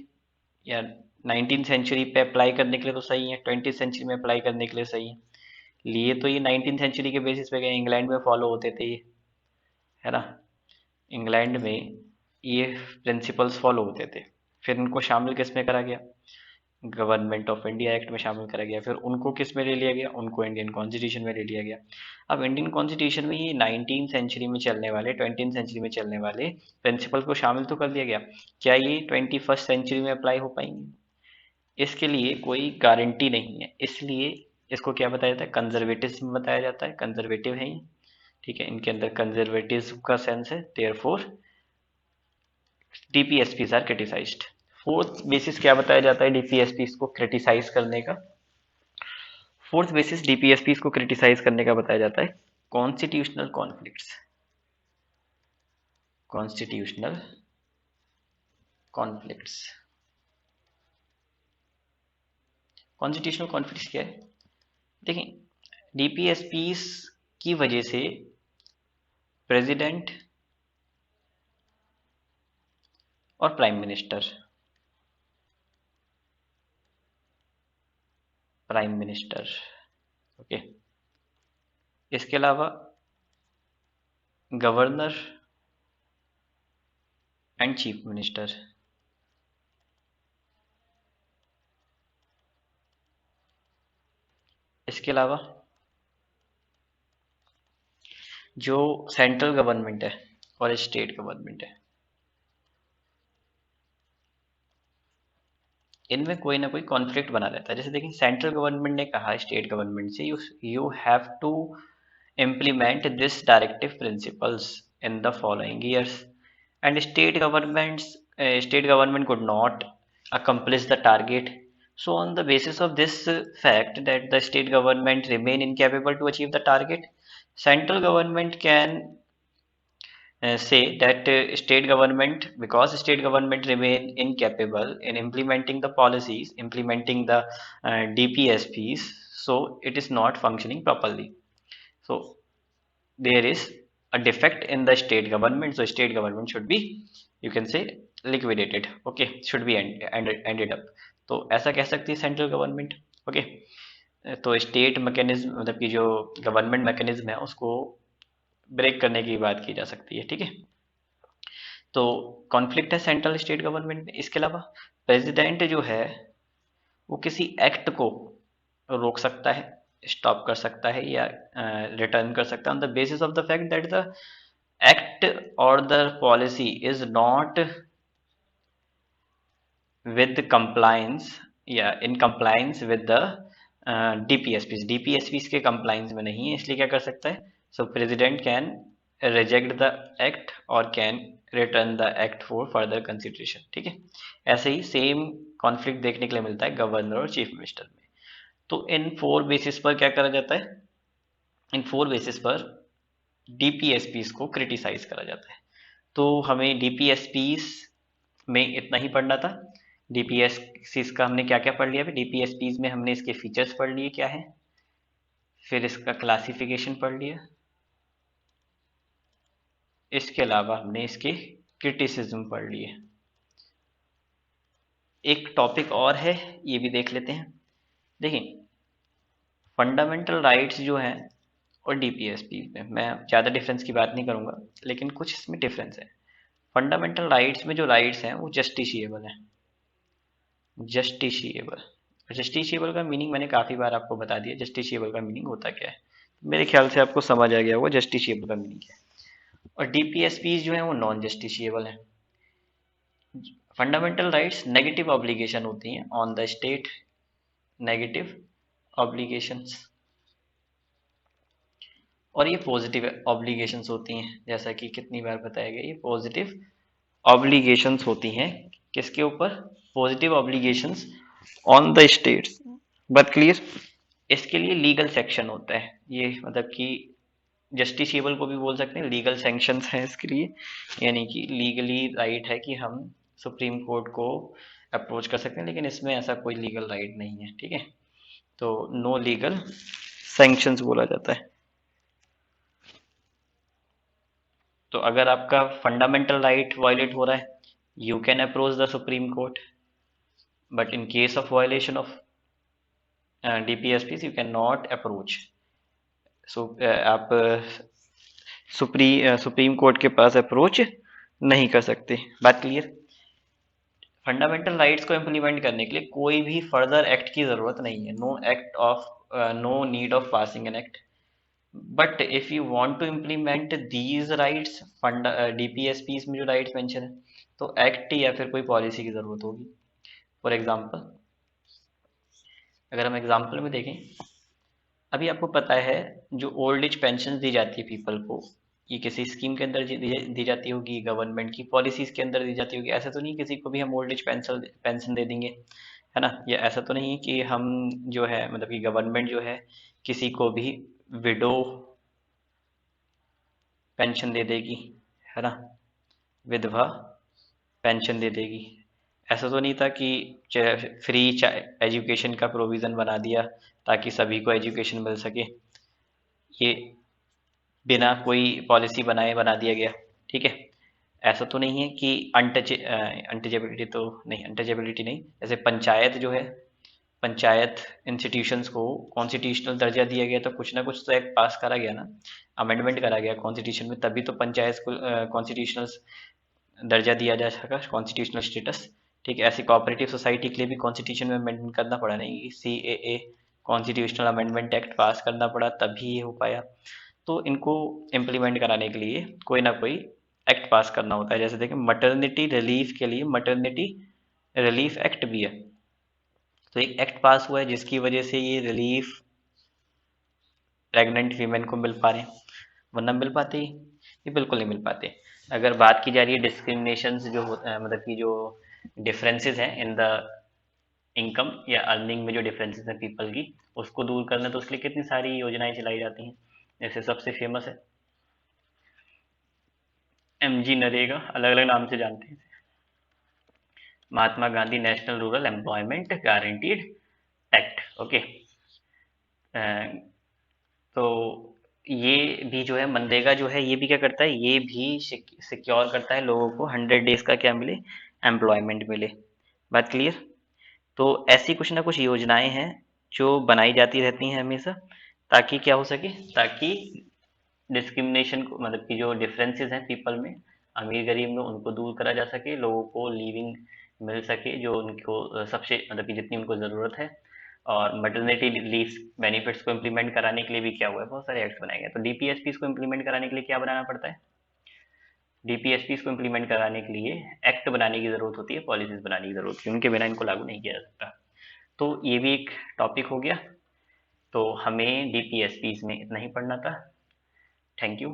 या 19th सेंचुरी पे अप्लाई करने के लिए तो सही है, 20th सेंचुरी में अप्लाई करने के लिए सही है। लिए तो ये 19th सेंचुरी के बेसिस पे गए, इंग्लैंड में फॉलो होते थे ये, है ना, इंग्लैंड में ये प्रिंसिपल्स फॉलो होते थे। फिर इनको शामिल किस में करा गया, गवर्नमेंट ऑफ इंडिया एक्ट में शामिल करा गया। फिर उनको किस में ले लिया गया, उनको इंडियन कॉन्स्टिट्यूशन में ले लिया गया। अब इंडियन कॉन्स्टिट्यूशन में ये 19th सेंचुरी में चलने वाले, 20th सेंचुरी में चलने वाले प्रिंसिपल को शामिल तो कर दिया गया, क्या ये 21st सेंचुरी में अप्लाई हो पाएंगे, इसके लिए कोई गारंटी नहीं है। इसलिए इसको क्या बताया जाता है, कंजर्वेटिज्म बताया जाता है, कंजर्वेटिव है ये, ठीक है, इनके अंदर कंजर्वेटिज्म का सेंस है, therefore DPSPs are criticised. Fourth basis क्या बताया जाता है डीपीएसपीज को क्रिटिसाइज करने का, फोर्थ बेसिस डीपीएसपीज को क्रिटिसाइज करने का बताया जाता है constitutional conflicts. Constitutional conflicts, constitutional conflicts क्या है, देखिए डीपीएसपीज की वजह से प्रेसिडेंट और प्राइम मिनिस्टर, ओके, इसके अलावा गवर्नर एंड चीफ मिनिस्टर, इसके अलावा जो सेंट्रल गवर्नमेंट है और स्टेट गवर्नमेंट है, इनमें कोई ना कोई कॉन्फ्लिक्ट बना रहता है। जैसे देखिए सेंट्रल गवर्नमेंट ने कहा स्टेट गवर्नमेंट से you have to implement this directive principles in the following years, and state government could not accomplish the target. So on the basis of this fact that the state government remain incapable to achieve the target, central government can say that state government, because state government remain incapable in implementing the policies, implementing the DPSPs, so it is not functioning properly. So there is a defect in the state government, so state government should be, you can say, liquidated. Okay, should be ended up. तो ऐसा कह सकती है central government. Okay, तो state mechanism मतलब कि जो government mechanism है उसको ब्रेक करने की बात की जा सकती है। ठीक है, तो कॉन्फ्लिक्ट है सेंट्रल स्टेट गवर्नमेंट में। इसके अलावा प्रेसिडेंट जो है वो किसी एक्ट को रोक सकता है, स्टॉप कर सकता है या रिटर्न कर सकता है on the basis of the fact that the act और the policy is not with compliance या in compliance with the DPSPs के कंप्लायंस में नहीं है, इसलिए क्या कर सकता है, so president can reject the act और can return the act for further consideration. ठीक है, ऐसे ही सेम कॉन्फ्लिक्ट देखने के लिए मिलता है गवर्नर और चीफ मिनिस्टर में। तो इन 4 बेसिस पर क्या करा जाता है, इन 4 बेसिस पर डीपीएसपीज को क्रिटिसाइज करा जाता है। तो हमें डीपीएसपीज में इतना ही पढ़ना था। डीपीएसपीज का हमने क्या क्या पढ़ लिया, डीपीएसपीज में हमने इसके फीचर्स पढ़ लिए क्या है, फिर इसका क्लासिफिकेशन पढ़ लिया, इसके अलावा हमने इसके क्रिटिसिज्म पढ़ लिए। एक टॉपिक और है, ये भी देख लेते हैं। देखिए फंडामेंटल राइट्स जो हैं और डीपीएसपी में मैं ज़्यादा डिफरेंस की बात नहीं करूँगा, लेकिन कुछ इसमें डिफरेंस है। फंडामेंटल राइट्स में जो राइट्स हैं वो जस्टिशिएबल हैं, जस्टिशिएबल। जस्टिशिएबल का मीनिंग मैंने काफ़ी बार आपको बता दिया, जस्टिशिएबल का मीनिंग होता क्या है। मेरे ख्याल से आपको समझ आ गया होगा जस्टिशिएबल का मीनिंग क्या है। और डीपीएसपीज जो हैं वो नॉन जस्टिशिएबल हैं। फंडामेंटल राइट्स नेगेटिव ऑब्लिगेशन होती हैं on the state, negative obligations, और ये पॉजिटिव ऑब्लिगेशंस होती हैं, जैसा कि कितनी बार बताया गया, ये पॉजिटिव ऑब्लिगेशंस होती हैं किसके ऊपर, positive obligations on the states. But clear, इसके लिए लीगल सेक्शन होता है, ये मतलब कि जस्टिसिएबल को भी बोल सकते हैं, लीगल सैंक्शंस हैं इसके लिए, यानी कि लीगली राइट है कि हम सुप्रीम कोर्ट को अप्रोच कर सकते हैं, लेकिन इसमें ऐसा कोई लीगल राइट नहीं है। ठीक है, तो नो लीगल सैंक्शंस बोला जाता है। तो अगर आपका फंडामेंटल राइट वायलेट हो रहा है, you can approach the supreme Court, but in case of violation of DPSP you can not approach. So आप सुप्रीम कोर्ट के पास अप्रोच नहीं कर सकते। बात क्लियर। फंडामेंटल राइट्स को इम्प्लीमेंट करने के लिए कोई भी फर्दर एक्ट की जरूरत नहीं है, no need of passing an act. But if you want to implement these rights, DPSPs में जो राइट्स मेंशन है, तो एक्ट या फिर कोई पॉलिसी की जरूरत होगी। फॉर एग्जांपल, अगर हम एग्जांपल में देखें, अभी आपको पता है जो ओल्ड एज पेंशन दी जाती है पीपल को, ये किसी स्कीम के अंदर दी जाती होगी, गवर्नमेंट की पॉलिसीज के अंदर दी जाती होगी। ऐसा तो नहीं किसी को भी हम ओल्ड एज पेंशन दे देंगे, है ना। या ऐसा तो नहीं है कि हम जो है मतलब कि गवर्नमेंट जो है किसी को भी विडो पेंशन दे देगी, है ना, विधवा पेंशन दे देगी। ऐसा तो नहीं था कि फ्री एजुकेशन का प्रोविज़न बना दिया ताकि सभी को एजुकेशन मिल सके, ये बिना कोई पॉलिसी बनाए बना दिया गया। ठीक है, ऐसा तो नहीं है कि अनटचेबिलिटी तो नहीं, अनटचेबिलिटी नहीं, जैसे पंचायत जो है, पंचायत इंस्टीट्यूशंस को कॉन्स्टिट्यूशनल दर्जा दिया गया, तो कुछ ना कुछ तो एक्ट पास करा गया ना, अमेंडमेंट करा गया कॉन्स्टिट्यूशन में, तभी तो पंचायत को कॉन्स्टिट्यूशनल दर्जा दिया जा सका, कॉन्स्टिट्यूशनल स्टेटस। ठीक है, ऐसी कोऑपरेटिव सोसाइटी के लिए भी कॉन्स्टिट्यूशन में अमेंडमेंट करना पड़ा, नहीं CAA कॉन्स्टिट्यूशनल अमेंडमेंट एक्ट पास करना पड़ा, तभी ये हो पाया। तो इनको इम्प्लीमेंट कराने के लिए कोई ना कोई एक्ट पास करना होता है। जैसे देखें, मटर्निटी रिलीफ के लिए मटर्निटी रिलीफ एक्ट भी है, तो एक एक्ट पास हुआ है जिसकी वजह से ये रिलीफ प्रेग्नेंट वीमेन को मिल पा रहे हैं, वरना मिल पाते ही ये बिल्कुल नहीं मिल पाते। अगर बात की जा रही है डिस्क्रिमिनेशन जो मतलब कि जो डिफरेंसेस हैं इन द इनकम या अर्निंग में जो डिफरेंसेस हैं पीपल की, उसको दूर करना, तो उसके लिए कितनी सारी योजनाएं चलाई जाती हैं। जैसे सबसे फेमस है एमजी नरेगा, अलग अलग नाम से जानते हैं, Mahatma Gandhi National Rural Employment Guaranteed Act. Okay, तो ये भी जो है मनरेगा जो है ये भी क्या करता है, ये भी सिक्योर करता है लोगों को 100 डेज का क्या मिले, एम्प्लॉयमेंट मिले। बात क्लियर। तो ऐसी कुछ ना कुछ योजनाएं हैं जो बनाई जाती रहती हैं हमेशा, ताकि क्या हो सके, ताकि डिस्क्रिमिनेशन को, मतलब कि जो डिफरेंसेस हैं पीपल में, अमीर गरीब में, उनको दूर करा जा सके, लोगों को लिविंग मिल सके जो उनको सबसे मतलब कि जितनी उनको ज़रूरत है। और मटर्निटी लीव बेनिफिट्स को इम्प्लीमेंट कराने के लिए भी क्या हुआ है, बहुत सारे एक्ट्स बनाए गए। तो डीपीएसपी को इम्प्लीमेंट कराने के लिए क्या बनाना पड़ता है, डीपीएसपी को इम्प्लीमेंट कराने के लिए एक्ट बनाने की ज़रूरत होती है, पॉलिसीज बनाने की ज़रूरत होती है, उनके बिना इनको लागू नहीं किया जा सकता। तो ये भी एक टॉपिक हो गया। तो हमें डीपीएसपी में इतना ही पढ़ना था। Thank you.